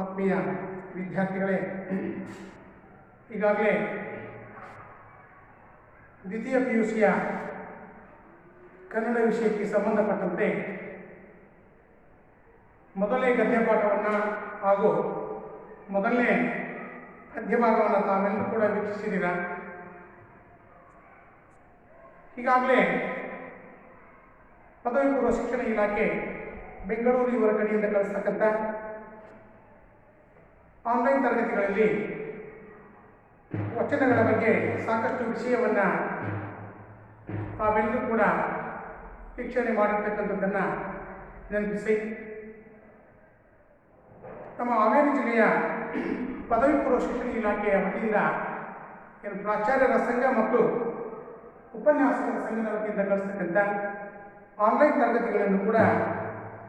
ಆತ್ಮೀಯ ವಿದ್ಯಾರ್ಥಿಗಳೇ, ಈಗಾಗಲೇ ದ್ವಿತೀಯ PUCಯ ಕನ್ನಡ ವಿಷಯಕ್ಕೆ ಸಂಬಂಧಪಟ್ಟಂತೆ ಮೊದಲನೇ ಗದ್ಯ ಪಾಠವನ್ನು ಹಾಗೂ ಮೊದಲನೇ ಪದ್ಯಭಾಗವನ್ನು ತಾವೆಲ್ಲರೂ ಕೂಡ ವೀಕ್ಷಿಸಿದ್ದೀರ. ಈಗಾಗಲೇ ಪದವಿ ಪೂರ್ವ ಶಿಕ್ಷಣ ಇಲಾಖೆ ಬೆಂಗಳೂರು ಇವರ ಕಡೆಯಿಂದ ಕಳಿಸ್ತಕ್ಕಂಥ ಆನ್ಲೈನ್ ತರಗತಿಗಳಲ್ಲಿ ವಚನಗಳ ಬಗ್ಗೆ ಸಾಕಷ್ಟು ವಿಷಯವನ್ನು ತಾವೆಲ್ಲರೂ ಕೂಡ ವೀಕ್ಷಣೆ ಮಾಡಿರ್ತಕ್ಕಂಥದ್ದನ್ನು ನೆನಪಿಸಿ, ನಮ್ಮ ಹಾವೇರಿ ಜಿಲ್ಲೆಯ ಪದವಿ ಪೂರ್ವ ಶಿಕ್ಷಣ ಇಲಾಖೆಯ ವತಿಯಿಂದ ಪ್ರಾಚಾರ್ಯರ ಸಂಘ ಮತ್ತು ಉಪನ್ಯಾಸಕರ ಸಂಘದ ವತಿಯಿಂದ ಕಳಿಸ್ತಕ್ಕಂಥ ಆನ್ಲೈನ್ ತರಗತಿಗಳನ್ನು ಕೂಡ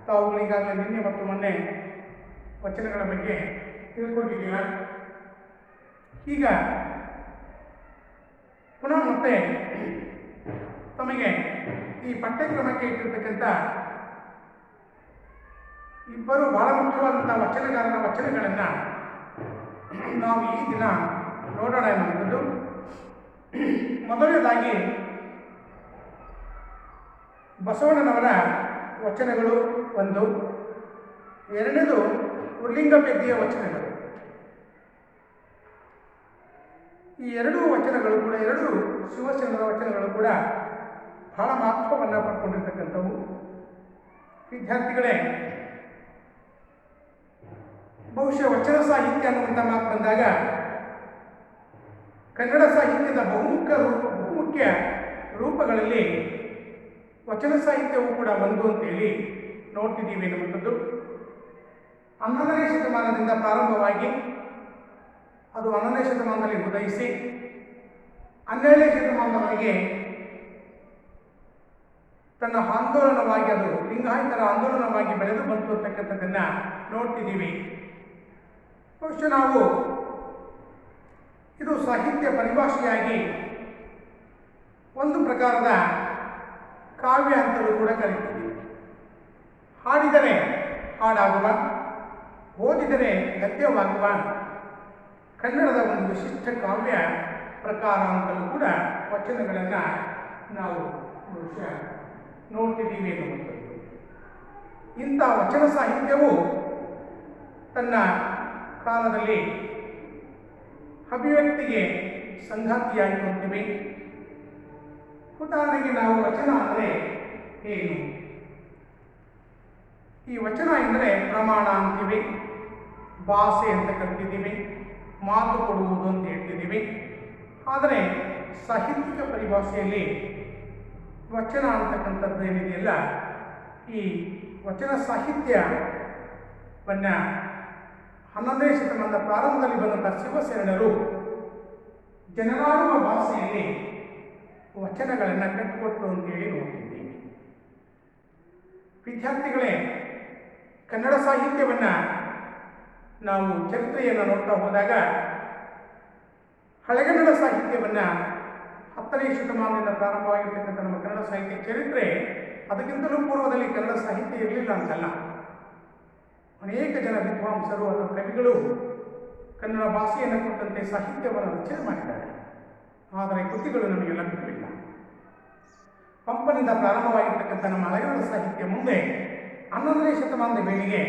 ತಾವು ಈಗಾಗಲೇ ನಿನ್ನೆ ಮತ್ತು ಮೊನ್ನೆ ವಚನಗಳ ಬಗ್ಗೆ ತಿಳ್ಕೊಂಡಿದ್ದೀರ. ಈಗ ಪುನಃ ಮತ್ತೆ ತಮಗೆ ಈ ಪಠ್ಯಕ್ರಮಕ್ಕೆ ಇಟ್ಟಿರ್ತಕ್ಕಂಥ ಇಬ್ಬರು ಬಹಳ ಮುಖ್ಯವಾದಂಥ ವಚನಗಾರರ ವಚನಗಳನ್ನು ನಾವು ಈ ದಿನ ನೋಡೋಣ ಎನ್ನುವಂಥದ್ದು. ಮೊದಲನೇದಾಗಿ ಬಸವಣ್ಣನವರ ವಚನಗಳು ಒಂದು, ಎರಡನೇದು ಉರ್ಲಿಂಗಪೆದ್ದಿಯ ವಚನಗಳು. ಈ ಎರಡೂ ವಚನಗಳು ಕೂಡ, ಎರಡೂ ಶಿವಶರಣರ ವಚನಗಳು ಕೂಡ ಬಹಳ ಮಹತ್ವವನ್ನು ಪಡ್ಕೊಂಡಿರ್ತಕ್ಕಂಥವು. ವಿದ್ಯಾರ್ಥಿಗಳೇ, ಬಹುಶಃ ವಚನ ಸಾಹಿತ್ಯ ಅನ್ನುವಂಥ ಮಾತು ಬಂದಾಗ ಕನ್ನಡ ಸಾಹಿತ್ಯದ ಬಹುಮುಖ್ಯ ರೂಪಗಳಲ್ಲಿ ವಚನ ಸಾಹಿತ್ಯವೂ ಕೂಡ ಒಂದು ಅಂತೇಳಿ ನೋಡ್ತಿದ್ದೀವಿ ಎನ್ನುವಂಥದ್ದು. 11ನೇ ಶತಮಾನದಿಂದ ಪ್ರಾರಂಭವಾಗಿ ಅದು 11ನೇ ಶತಮಾನದಲ್ಲಿ ಉದಯಿಸಿ 12ನೇ ಶತಮಾನದವರೆಗೆ ತನ್ನ ಆಂದೋಲನವಾಗಿ, ಅದು ಲಿಂಗಾಯತರ ಆಂದೋಲನವಾಗಿ ಬೆಳೆದು ಬಂತು ಅಂತಕ್ಕಂಥದ್ದನ್ನು ನೋಡ್ತಿದ್ದೀವಿ. ಬಹುಶಃ ನಾವು ಇದು ಸಾಹಿತ್ಯ ಪರಿಭಾಷೆಯಾಗಿ ಒಂದು ಪ್ರಕಾರದ ಕಾವ್ಯ ಅಂತಲೂ ಕೂಡ ಕರೀತೀವಿ. ಹಾಡಿದರೆ ಹಾಡಾಗುವ, ಓದಿದರೆ ಗದ್ಯವಾಗುವ ಕನ್ನಡದ ಒಂದು ವಿಶಿಷ್ಟ ಕಾವ್ಯ ಪ್ರಕಾರ ಅಂತಲೂ ಕೂಡ ವಚನಗಳನ್ನು ನಾವು ಬಹುಶಃ ನೋಡ್ತಿದ್ದೀವಿ ಎನ್ನುವಂಥದ್ದು. ಇಂಥ ವಚನ ಸಾಹಿತ್ಯವು ತನ್ನ ಕಾಲದಲ್ಲಿ ಅಭಿವ್ಯಕ್ತಿಗೆ ಸಂಗಾತಿಯಾಯಿತು ಅಂತೀವಿ. ಉದಾಹರಣೆಗೆ ನಾವು ವಚನ ಅಂದರೆ ಏನು? ಈ ವಚನ ಎಂದರೆ ಪ್ರಮಾಣ ಅಂತೀವಿ, ಭಾಷೆ ಅಂತ ಕರಿತಿದ್ದೀವಿ, ಮಾತು ಕೊಡುವುದು ಅಂತ ಹೇಳ್ತಿದ್ದೀವಿ. ಆದರೆ ಸಾಹಿತ್ಯಿಕ ಪರಿಭಾಷೆಯಲ್ಲಿ ವಚನ ಅಂತಕ್ಕಂಥದ್ದು ಏನಿದೆಯಲ್ಲ, ಈ ವಚನ ಸಾಹಿತ್ಯವನ್ನು 11ನೇ ಶತಮಾನದ ಪ್ರಾರಂಭದಲ್ಲಿ ಬಂದಂಥ ಶಿವಶರಣರು ಜನರಾಡುವ ಭಾಷೆಯಲ್ಲಿ ವಚನಗಳನ್ನು ಕಟ್ಟಿಕೊಟ್ಟರು ಅಂತೇಳಿ ನೋಡ್ತಿದ್ದೀವಿ. ವಿದ್ಯಾರ್ಥಿಗಳೇ, ಕನ್ನಡ ಸಾಹಿತ್ಯವನ್ನು ನಾವು ಚರಿತ್ರೆಯನ್ನು ನೋಡ್ತಾ ಹೋದಾಗ ಹಳೆಗನ್ನಡ ಸಾಹಿತ್ಯವನ್ನು 10ನೇ ಶತಮಾನದಿಂದ ಪ್ರಾರಂಭವಾಗಿರ್ತಕ್ಕಂಥ ನಮ್ಮ ಕನ್ನಡ ಸಾಹಿತ್ಯ ಚರಿತ್ರೆ, ಅದಕ್ಕಿಂತಲೂ ಪೂರ್ವದಲ್ಲಿ ಕನ್ನಡ ಸಾಹಿತ್ಯ ಇರಲಿಲ್ಲ ಅಂತಲ್ಲ. ಅನೇಕ ಜನ ವಿದ್ವಾಂಸರು ಅಥವಾ ಕವಿಗಳು ಕನ್ನಡ ಭಾಷೆಯನ್ನು ಕುರಿತಂತೆ ಸಾಹಿತ್ಯವನ್ನು ರಚನೆ ಮಾಡಿದ್ದಾರೆ. ಆದರೆ ಕೃತಿಗಳು ನಮಗೆ ಲಭ್ಯವಿಲ್ಲ. ಪಂಪನಿಂದ ಪ್ರಾರಂಭವಾಗಿರ್ತಕ್ಕಂಥ ನಮ್ಮ ಹಳೆಗನ್ನಡ ಸಾಹಿತ್ಯ ಮುಂದೆ 11ನೇ ಶತಮಾನದ ವೇಳೆಗೆ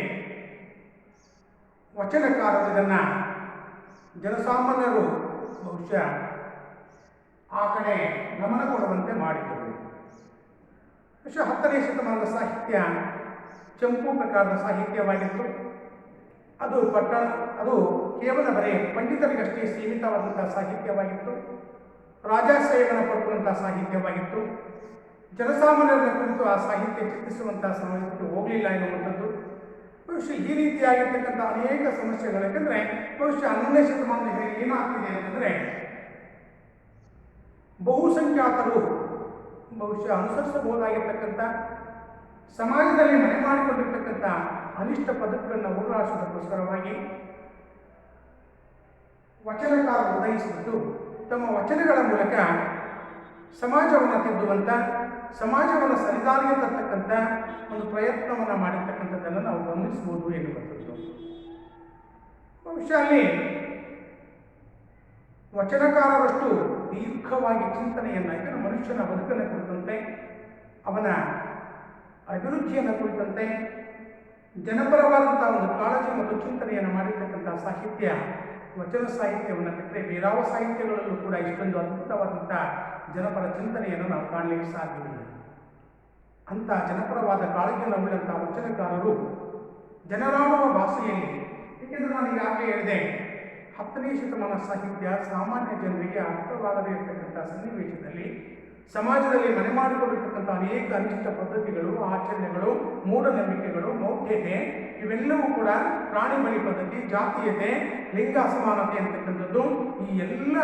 ವಚನಕಾರರು ಇದನ್ನು ಜನಸಾಮಾನ್ಯರು ಬಹುಶಃ ಆ ಕಡೆ ಗಮನ ಕೊಡುವಂತೆ ಮಾಡಿದರು. ಬಹುಶಃ 10ನೇ ಶತಮಾನದ ಸಾಹಿತ್ಯ ಚಂಪು ಪ್ರಕಾರದ ಸಾಹಿತ್ಯವಾಗಿತ್ತು. ಅದು ಕೇವಲ ಬರೀ ಪಂಡಿತರಿಗಷ್ಟೇ ಸೀಮಿತವಾದಂಥ ಸಾಹಿತ್ಯವಾಗಿತ್ತು. ರಾಜಾಶ್ರಯಗಳನ್ನು ಪಡ್ಕೊಂಡಂಥ ಸಾಹಿತ್ಯವಾಗಿತ್ತು. ಜನಸಾಮಾನ್ಯರನ್ನ ಕುರಿತು ಆ ಸಾಹಿತ್ಯ ಚಿಂತಿಸುವಂಥ ಸಾಹಿತ್ಯ ಹೋಗಲಿಲ್ಲ ಎನ್ನುವಂಥದ್ದು. ಬಹುಶಃ ಈ ರೀತಿಯಾಗಿರ್ತಕ್ಕಂಥ ಅನೇಕ ಸಮಸ್ಯೆಗಳು, ಯಾಕೆಂದರೆ ಬಹುಶಃ 11ನೇ ಶತಮಾನದಲ್ಲಿ ಏನಾಗ್ತಿದೆ ಅಂತಂದರೆ, ಬಹುಸಂಖ್ಯಾತರು ಬಹುಶಃ ಅನುಸರಿಸಬಹುದಾಗಿರ್ತಕ್ಕಂಥ ಸಮಾಜದಲ್ಲಿ ಮನೆ ಮಾಡಿಕೊಂಡಿರ್ತಕ್ಕಂಥ ಅನಿಷ್ಟ ಪದ್ಧತಿಗಳನ್ನು ಹೋಗಲಾಡಿಸೋದಕ್ಕೋಸ್ಕರವಾಗಿ ವಚನಕಾರರು ಉದಯಿಸಿದ್ದು ತಮ್ಮ ವಚನಗಳ ಮೂಲಕ ಸಮಾಜವನ್ನು ತಿದ್ದುವಂಥ, ಸಮಾಜವನ್ನು ಸರಿದಾರಿಗೆ ತರ್ತಕ್ಕಂಥ ಒಂದು ಪ್ರಯತ್ನವನ್ನು ಮಾಡಿರ್ತಕ್ಕಂಥದ್ದನ್ನು ನಾವು ಗಮನಿಸಬಹುದು ಎನ್ನುವಂಥದ್ದು. ಬಹುಶಃ ಅಲ್ಲಿ ವಚನಕಾರರಷ್ಟು ದೀರ್ಘವಾಗಿ ಚಿಂತನೆಯನ್ನು, ಇದನ್ನು ಮನುಷ್ಯನ ಬದುಕನ್ನು ಕುರಿತಂತೆ, ಅವನ ಅಭಿವೃದ್ಧಿಯನ್ನು ಕುರಿತಂತೆ ಜನಪರವಾದಂಥ ಒಂದು ಕಾಳಜಿ ಮತ್ತು ಚಿಂತನೆಯನ್ನು ಮಾಡಿರ್ತಕ್ಕಂಥ ಸಾಹಿತ್ಯ, ವಚನ ಸಾಹಿತ್ಯವನ್ನು ಬಿಟ್ಟರೆ ಬೇರಾವ ಸಾಹಿತ್ಯಗಳಲ್ಲೂ ಕೂಡ ಇಷ್ಟೊಂದು ಅದ್ಭುತವಾದಂಥ ಜನಪರ ಚಿಂತನೆಯನ್ನು ನಾವು ಕಾಣಲಿಕ್ಕೆ ಸಾಧ್ಯವಿಲ್ಲ. ಅಂಥ ಜನಪರವಾದ ಕಾಳಜಿಯನ್ನು ಉಳ್ಳಂಥ ವಚನಕಾರರು ಜನರಾಡುವ ಭಾಷೆಯಲ್ಲಿ, ಏಕೆಂದರೆ ನಾನು ಈಗಾಗಲೇ ಹೇಳಿದೆ, 10ನೇ ಶತಮಾನ ಸಾಹಿತ್ಯ ಸಾಮಾನ್ಯ ಜನರಿಗೆ ಅರ್ಥವಾಗದೇ ಇರತಕ್ಕಂಥ ಸನ್ನಿವೇಶದಲ್ಲಿ ಸಮಾಜದಲ್ಲಿ ಮನೆ ಮಾಡಿಕೊಂಡಿರ್ತಕ್ಕಂಥ ಅನೇಕ ಅನಿಷ್ಟ ಪದ್ಧತಿಗಳು, ಆಚರಣೆಗಳು, ಮೂಢನಂಬಿಕೆಗಳು, ಮೌಢ್ಯತೆ ಇವೆಲ್ಲವೂ ಕೂಡ ಪ್ರಾಣಿ ಬಲಿ ಪದ್ಧತಿ, ಜಾತೀಯತೆ, ಲಿಂಗ ಅಸಮಾನತೆ ಅಂತಕ್ಕಂಥದ್ದು, ಈ ಎಲ್ಲ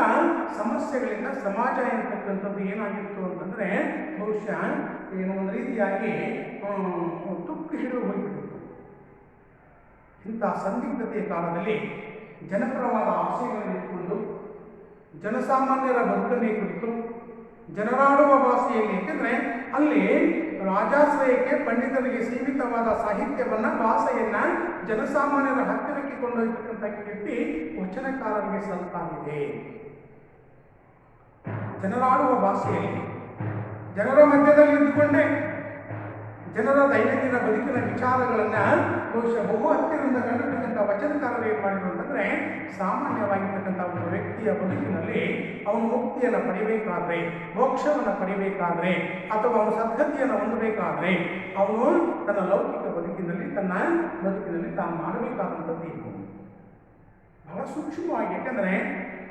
ಸಮಸ್ಯೆಗಳಿಂದ ಸಮಾಜ ಅಂತಕ್ಕಂಥದ್ದು ಏನಾಗಿತ್ತು ಅಂತಂದರೆ ಬಹುಶಃ ಏನು ಒಂದು ರೀತಿಯಾಗಿ ತುಕ್ಕು ಹಿಡಿದು ಹೋಗಿಬಿಟ್ಟಿತ್ತು. ಇಂಥ ಸಂದಿಗ್ಧತೆಯ ಕಾಲದಲ್ಲಿ ಜನಪರವಾದ ಆಶಯಗಳನ್ನು ಇಟ್ಟುಕೊಂಡು ಜನಸಾಮಾನ್ಯರ ಬದುಕನ್ನೇ ಕುರಿತು ಜನರಾಡುವ ಭಾಷೆಯಲ್ಲಿ, ಏಕೆಂದರೆ ಅಲ್ಲಿ ರಾಜಾಶ್ರಯಕ್ಕೆ ಪಂಡಿತರಿಗೆ ಸೀಮಿತವಾದ ಸಾಹಿತ್ಯವನ್ನು, ಭಾಷೆಯನ್ನು ಜನಸಾಮಾನ್ಯರ ಹತ್ತಿರಕ್ಕೆ ಕೊಂಡೊಯ್ಯತಕ್ಕಂಥ ಕೀರ್ತಿ ವಚನಕಾರರಿಗೆ ಸಲ್ತಾಗಿದೆ. ಜನರಾಡುವ ಭಾಷೆಯಲ್ಲಿ ಜನರ ಮಧ್ಯದಲ್ಲಿ ಇದ್ದುಕೊಂಡೇ ಜನರ ದೈನಂದಿನ ಬದುಕಿನ ವಿಚಾರಗಳನ್ನು ಬಹುಶಃ ಬಹು ಹತ್ತಿರದಿಂದ ಕಂಡಿರ್ತಕ್ಕಂಥ ವಚನಕಾರರು ಏನು ಮಾಡಿದ್ರು ಅಂತಂದರೆ, ಸಾಮಾನ್ಯವಾಗಿರ್ತಕ್ಕಂಥ ಒಂದು ವ್ಯಕ್ತಿಯ ಬದುಕಿನಲ್ಲಿ ಅವನು ಮುಕ್ತಿಯನ್ನು ಪಡಿಬೇಕಾದ್ರೆ, ಮೋಕ್ಷವನ್ನು ಪಡಿಬೇಕಾದ್ರೆ, ಅಥವಾ ಅವನು ಸದ್ಗತಿಯನ್ನು ಹೊಂದಬೇಕಾದ್ರೆ ಅವನು ತನ್ನ ಲೌಕಿಕ ಬದುಕಿನಲ್ಲಿ, ತನ್ನ ಬದುಕಿನಲ್ಲಿ ತಾನು ಮಾಡಬೇಕಾದಂಥದ್ದು ಏನು ಬಹಳ ಸೂಕ್ಷ್ಮವಾಗಿ. ಯಾಕೆಂದರೆ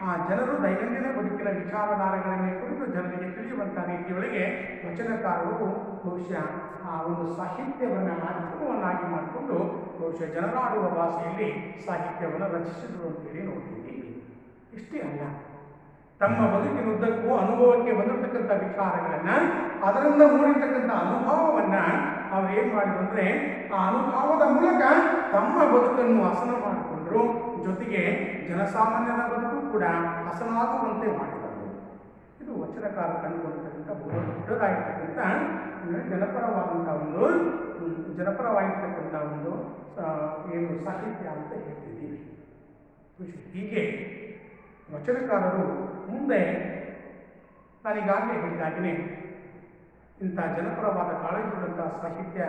ಆ ಜನರು ದೈನಂದಿನ ಬದುಕಿನ ವಿಚಾರಧಾರೆಗಳನ್ನೇ ಕುರಿತು ಜನರಿಗೆ ತಿಳಿಯುವಂಥ ರೀತಿಯೊಳಗೆ ವಚನಕಾರರು ಬಹುಶಃ ಆ ಒಂದು ಸಾಹಿತ್ಯವನ್ನು ಮಾಧ್ಯಮವನ್ನಾಗಿ ಮಾಡಿಕೊಂಡು ಬಹುಶಃ ಜನರಾಡುವ ಭಾಷೆಯಲ್ಲಿ ಸಾಹಿತ್ಯವನ್ನು ರಚಿಸಿದರು ಅಂತೇಳಿ ನೋಡ್ತಿದ್ದೀವಿ. ಇಷ್ಟೇ ಅಲ್ಲ, ತಮ್ಮ ಬದುಕಿನುದ್ದಕ್ಕೂ ಅನುಭವಕ್ಕೆ ಬಂದಿರತಕ್ಕಂಥ ವಿಚಾರಗಳನ್ನು, ಅದರಿಂದ ಮೂಡಿರ್ತಕ್ಕಂಥ ಅನುಭವವನ್ನು ಅವರು ಏನು ಮಾಡಿದ್ರು ಅಂದರೆ ಆ ಅನುಭವದ ಮೂಲಕ ತಮ್ಮ ಬದುಕನ್ನು ಹಸನ ಮಾಡಿಕೊಂಡ್ರು, ಜೊತೆಗೆ ಜನಸಾಮಾನ್ಯರ ಬದುಕು ಕೂಡ ಹಸನಾಗುವಂತೆ ಮಾಡಿದರು. ಇದು ವಚನಕಾರ ಕಂಡುಕೊಂಡಿರ್ತಕ್ಕಂಥ ಬಹು ದೊಡ್ಡದಾಗಿರ್ತಕ್ಕಂಥ ಜನಪರವಾಗಿರ್ತಕ್ಕಂಥ ಒಂದು ಏನು ಸಾಹಿತ್ಯ ಅಂತ ಹೇಳ್ತಿದ್ದೀವಿ. ಹೀಗೆ ವಚನಕಾರರು ಮುಂದೆ ನಾನೀಗಾಗಲೇ ಹೇಳಿದಾಗಲೇ ಇಂಥ ಜನಪರವಾದ ಕಾಳಜಿಯುಳ್ಳಂಥ ಸಾಹಿತ್ಯ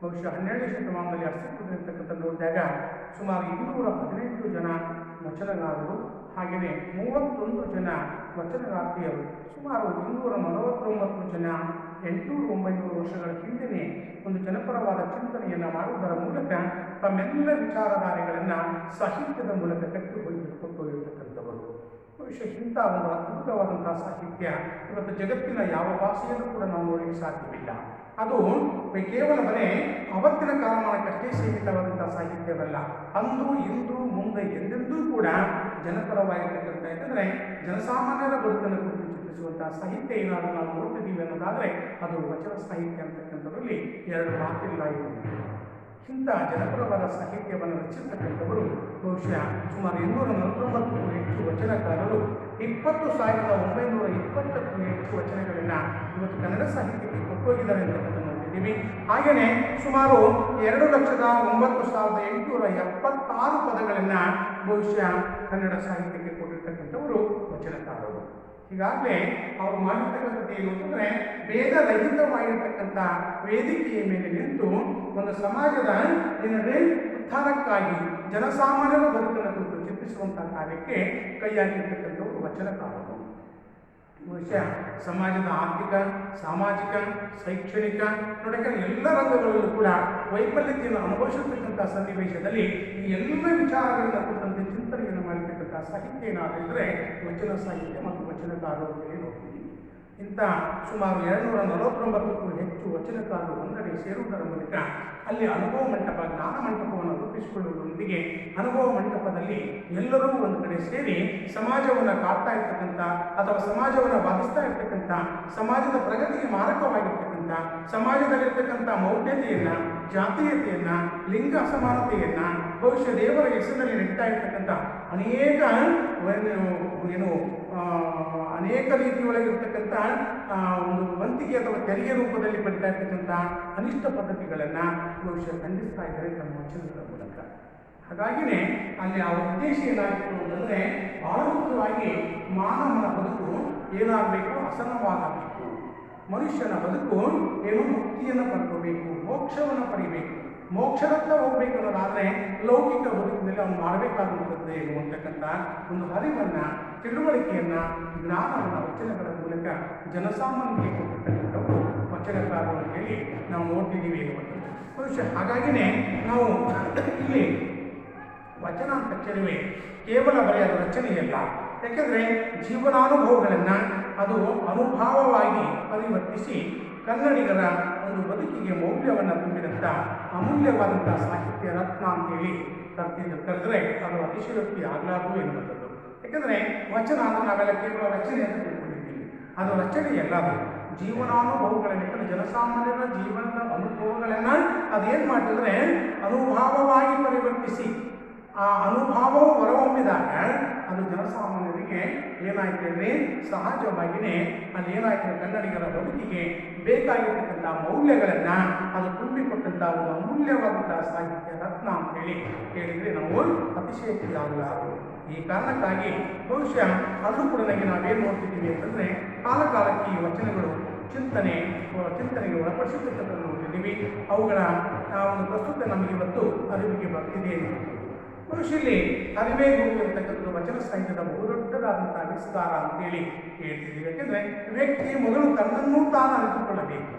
ಬಹುಶಃ 12ನೇ ಶತಮಾನದಲ್ಲಿ ಅಸ್ತಿತ್ವದಲ್ಲಿರ್ತಕ್ಕಂಥ ನೋಡಿದಾಗ ಸುಮಾರು 218 ಜನ ವಚನಗಾರರು, ಹಾಗೆಯೇ 31 ಜನ ವಚನಗಾರ್ತಿಯರು, ಸುಮಾರು 249 ಜನ 800-900 ವರ್ಷಗಳ ಹಿಂದೆಯೇ ಒಂದು ಜನಪರವಾದ ಚಿಂತನೆಯನ್ನು ಮಾಡುವುದರ ಮೂಲಕ ತಮ್ಮೆಲ್ಲ ವಿಚಾರಧಾರೆಗಳನ್ನು ಸಾಹಿತ್ಯದ ಮೂಲಕ ಕೊಟ್ಟೊಯ್ದಿರ್ತಕ್ಕಂಥವರು. ಬಹುಶಃ ಇಂಥ ಒಂದು ಅದ್ಭುತವಾದಂಥ ಸಾಹಿತ್ಯ ಇವತ್ತು ಜಗತ್ತಿನ ಯಾವ ಭಾಷೆಯಲ್ಲೂ ಕೂಡ ನಾವು ನೋಡಲಿಕ್ಕೆ ಸಾಧ್ಯವಿಲ್ಲ. ಅದು ಕೇವಲ ಬರೀ ಅವತ್ತಿನ ಕಾಲಮಾನಕ್ಕಷ್ಟೇ ಸೀಮಿತವಾದಂಥ ಸಾಹಿತ್ಯವಲ್ಲ, ಅಂದು ಇಂದು ಮುಂದೆ ಎಂದೆಂದೂ ಕೂಡ ಜನಪರವಾಗಿರ್ತಕ್ಕಂಥ, ಯಾಕಂದರೆ ಜನಸಾಮಾನ್ಯರ ಬದುಕನ್ನು ಕುರಿತು ಚಿತ್ರಿಸುವಂಥ ಸಾಹಿತ್ಯ ಏನಾದರೂ ನಾವು ನೋಡ್ತಿದ್ದೀವಿ ಅನ್ನೋದಾದರೆ ಅದು ವಚನ ಸಾಹಿತ್ಯ ಅಂತಕ್ಕಂಥದ್ರಲ್ಲಿ ಎರಡು ಮಾತಿಲ್ಲ. ಇದು ಇಂಥ ಜನಪರವಾದ ಸಾಹಿತ್ಯವನ್ನು ರಚಿಸತಕ್ಕಂಥವರು ಬಹುಶಃ ಸುಮಾರು 249ಕ್ಕೂ ಹೆಚ್ಚು ವಚನಕಾರರು, 20,920ಕ್ಕೂ ಹೆಚ್ಚು ವಚನಗಳನ್ನು ಇವತ್ತು ಕನ್ನಡ ಸಾಹಿತ್ಯಕ್ಕೆ ಕೊಟ್ಟೋಗಿದ್ದಾರೆ ಅಂತಕ್ಕಂಥ ನೋಡ್ತಿದ್ದೀವಿ. ಹಾಗೆಯೇ ಸುಮಾರು 2,09,876 ಪದಗಳನ್ನು ಬಹುಶಃ ಕನ್ನಡ ಸಾಹಿತ್ಯಕ್ಕೆ ಕೊಟ್ಟಿರ್ತಕ್ಕಂಥವರು ವಚನಕಾರರು. ಹೀಗಾಗಲೇ ಅವರು ಮಾಡಿರ್ತಕ್ಕಂಥದ್ದು ಏನು ಅಂತಂದರೆ ಭೇದರಹಿತವಾಗಿರ್ತಕ್ಕಂಥ ವೇದಿಕೆಯ ಮೇಲೆ ನಿಂತು ಒಂದು ಸಮಾಜದ ಉದ್ಧಾರಕ್ಕಾಗಿ ಜನಸಾಮಾನ್ಯರ ಬದುಕನ್ನು ಕುರಿತು ಚಿಂತಿಸುವಂಥ ಕಾರ್ಯಕ್ಕೆ ಕೈ ಹಾಕಿರ್ತಕ್ಕಂಥವರು ವಚನಕಾರರು. ಬಹುಶಃ ಸಮಾಜದ ಆರ್ಥಿಕ, ಸಾಮಾಜಿಕ, ಶೈಕ್ಷಣಿಕ ನೋಡಕ್ಕೆ ಎಲ್ಲ ರಂಗಗಳಲ್ಲೂ ಕೂಡ ವೈಫಲ್ಯತೆಯನ್ನು ಅನುಭವಿಸಿರ್ತಕ್ಕಂಥ ಸನ್ನಿವೇಶದಲ್ಲಿ ಈ ಎಲ್ಲ ವಿಚಾರಗಳನ್ನು ಕುರಿತಂತೆ ಚಿಂತನೆಯನ್ನು ಮಾಡಿರ್ತಕ್ಕಂಥ ಸಾಹಿತ್ಯ ಏನಾದರೆ ವಚನ ಸಾಹಿತ್ಯ ಮತ್ತು ವಚನಕಾರರು ಅಂತೇಳಿ ನೋಡ್ತೀವಿ. ಇಂಥ ಸುಮಾರು 249ಕ್ಕೂ ಹೆಚ್ಚು ವಚನಕಾರರು ಒಂದೆಡೆ ಸೇರುವುದರ ಮೂಲಕ ಅಲ್ಲಿ ಅನುಭವ ಮಂಟಪ, ಜ್ಞಾನ ಮಂಟಪವನ್ನು ರೂಪಿಸಿಕೊಳ್ಳುವುದರೊಂದಿಗೆ ಅನುಭವ ಮಂಟಪದಲ್ಲಿ ಎಲ್ಲರೂ ಒಂದು ಕಡೆ ಸೇರಿ ಸಮಾಜವನ್ನು ಕಾಡ್ತಾ ಇರ್ತಕ್ಕಂಥ ಅಥವಾ ಸಮಾಜವನ್ನು ಬಾಧಿಸ್ತಾ ಇರ್ತಕ್ಕಂಥ, ಸಮಾಜದ ಪ್ರಗತಿಗೆ ಮಾರಕವಾಗಿರ್ತಕ್ಕಂಥ, ಸಮಾಜದಲ್ಲಿರ್ತಕ್ಕಂಥ ಮೌಢ್ಯತೆಯನ್ನು, ಜಾತೀಯತೆಯನ್ನು, ಲಿಂಗ ಅಸಮಾನತೆಯನ್ನು ಬಹುಶಃ ದೇವರ ಹೆಸರಿನಲ್ಲಿ ನೆಡ್ತಾ ಇರ್ತಕ್ಕಂಥ ಅನೇಕ ರೀತಿಯೊಳಗಿರ್ತಕ್ಕಂಥ ಒಂದು ವಂತಿಗೆ ಅಥವಾ ತೆರಿಗೆ ರೂಪದಲ್ಲಿ ಪಡಿತಾ ಇರ್ತಕ್ಕಂಥ ಅನಿಷ್ಟ ಪದ್ಧತಿಗಳನ್ನು ಬಹುಶಃ ಖಂಡಿಸ್ತಾ ಇದ್ದಾರೆ ನಮ್ಮ ವಚನಗಳ ಮೂಲಕ. ಹಾಗಾಗಿನೇ ಅಲ್ಲಿ ಆ ಉದ್ದೇಶ ಏನಾಗಿತ್ತು ಅಂತಂದರೆ ಬಹಳ ಮುಖ್ಯವಾಗಿ ಮಾನವನ ಬದುಕು ಏನಾಗಬೇಕು, ಹಸನವಾಗಬೇಕು. ಮನುಷ್ಯನ ಬದುಕು ಏನು, ಮುಕ್ತಿಯನ್ನು ಪಡ್ಕೋಬೇಕು, ಮೋಕ್ಷವನ್ನು ಪಡಿಬೇಕು. ಮೋಕ್ಷದತ್ತ ಹೋಗ್ಬೇಕು ಅನ್ನೋದಾದರೆ ಲೌಕಿಕ ಬದುಕಿನಲ್ಲಿ ಅವನು ಮಾಡಬೇಕಾಗುತ್ತದೆ ಎನ್ನುವಂತಕ್ಕಂಥ ಒಂದು ಅರಿವನ್ನು, ತಿಳುವಳಿಕೆಯನ್ನು, ಜ್ಞಾನವನ್ನು ವಚನಗಳ ಮೂಲಕ ಜನಸಾಮಾನ್ಯರಿಗೆ ಕೊಟ್ಟಿರ್ತಕ್ಕಂಥವು ವಚನಕಾರರು ಅಂತ ಹೇಳಿ ನಾವು ನೋಡ್ತಿದ್ದೀವಿ ಎನ್ನುವಂಥದ್ದು ಮನುಷ್ಯ. ಹಾಗಾಗಿನೇ ನಾವು ಇಲ್ಲಿ ವಚನ ಅಂತ ತಕ್ಷಣವೇ ಕೇವಲ ಬರೆಯದ ರಚನೆಯಲ್ಲ. ಯಾಕೆಂದರೆ ಜೀವನಾನುಭವಗಳನ್ನು ಅದು ಅನುಭವವಾಗಿ ಪರಿವರ್ತಿಸಿ ಕನ್ನಡಿಗರ ಒಂದು ಬದುಕಿಗೆ ಮೌಲ್ಯವನ್ನು ತುಂಬಿದಂಥ ಅಮೂಲ್ಯವಾದಂಥ ಸಾಹಿತ್ಯ ರತ್ನ ಅಂತೇಳಿ ಕರೆದರೆ ಅದು ಅತಿಶಯೋಕ್ತಿ ಆಗಲಾರದು ಎನ್ನುವಂಥದ್ದು. ಯಾಕೆಂದರೆ ವಚನ ಅಂದರೆ ನಾವೆಲ್ಲ ಕೇವಲ ರಚನೆ ಅಂತ ತಿಳ್ಕೊಂಡಿದ್ದೀವಿ. ಅದು ರಚನೆಯಲ್ಲ, ಅದು ಜೀವನಾನುಭವಗಳನ್ನು, ಯಾಕಂದರೆ ಜನಸಾಮಾನ್ಯರ ಜೀವನದ ಅನುಭವಗಳನ್ನು ಅದೇನು ಮಾಡಿದ್ರೆ ಅನುಭವವಾಗಿ ಪರಿವರ್ತಿಸಿ ಆ ಅನುಭವವು ಹೊರಹೊಮ್ಮಿದಾಗ ಅದು ಜನಸಾಮಾನ್ಯರಿಗೆ ಏನಾಯ್ತು ಅಂದರೆ ಸಹಜವಾಗಿಯೇ ಅಲ್ಲಿ ಏನಾಯ್ತು, ಕನ್ನಡಿಗರ ಬದುಕಿಗೆ ಬೇಕಾಗಿರ್ತಕ್ಕಂಥ ಮೌಲ್ಯಗಳನ್ನು ಅದು ತುಂಬಿಕೊಟ್ಟಂಥ ಒಂದು ಅಮೂಲ್ಯವಾದಂಥ ಸಾಹಿತ್ಯ ರತ್ನ ಅಂತೇಳಿ ಹೇಳಿದರೆ ನಾವು ಅತಿಶಯೋಕ್ತಿ ಆಗಲಾರದು. ಈ ಕಾರಣಕ್ಕಾಗಿ ಬಹುಶಃ ಅದು ಕೂಡ ನನಗೆ ನಾವೇನು ನೋಡ್ತಿದ್ದೀವಿ ಅಂತಂದರೆ ಕಾಲಕಾಲಕ್ಕೆ ಈ ವಚನಗಳು ಚಿಂತನೆಗೆ ಒಳಪಡಿಸುತ್ತಕ್ಕಂಥದ್ದು ನೋಡ್ತಿದ್ದೀವಿ. ಅವುಗಳ ಒಂದು ಪ್ರಸ್ತುತ ನಮಗೆ ಇವತ್ತು ಅರಿವಿಗೆ ಬರ್ತಿದೆ. ಮನುಷ್ಯಲ್ಲಿ ಅರಿವೇ ಗುರು ಇರತಕ್ಕಂಥ ವಚನ ಸಾಹಿತ್ಯದ ಬಹುದೊಡ್ಡದಾದಂಥ ವಿಸ್ತಾರ ಅಂತೇಳಿ ಹೇಳ್ತಿದ್ದೀವಿ. ಯಾಕೆಂದರೆ ವ್ಯಕ್ತಿ ಮೊದಲು ತನ್ನನ್ನು ತಾನು ಅರಿತುಕೊಳ್ಳಬೇಕು.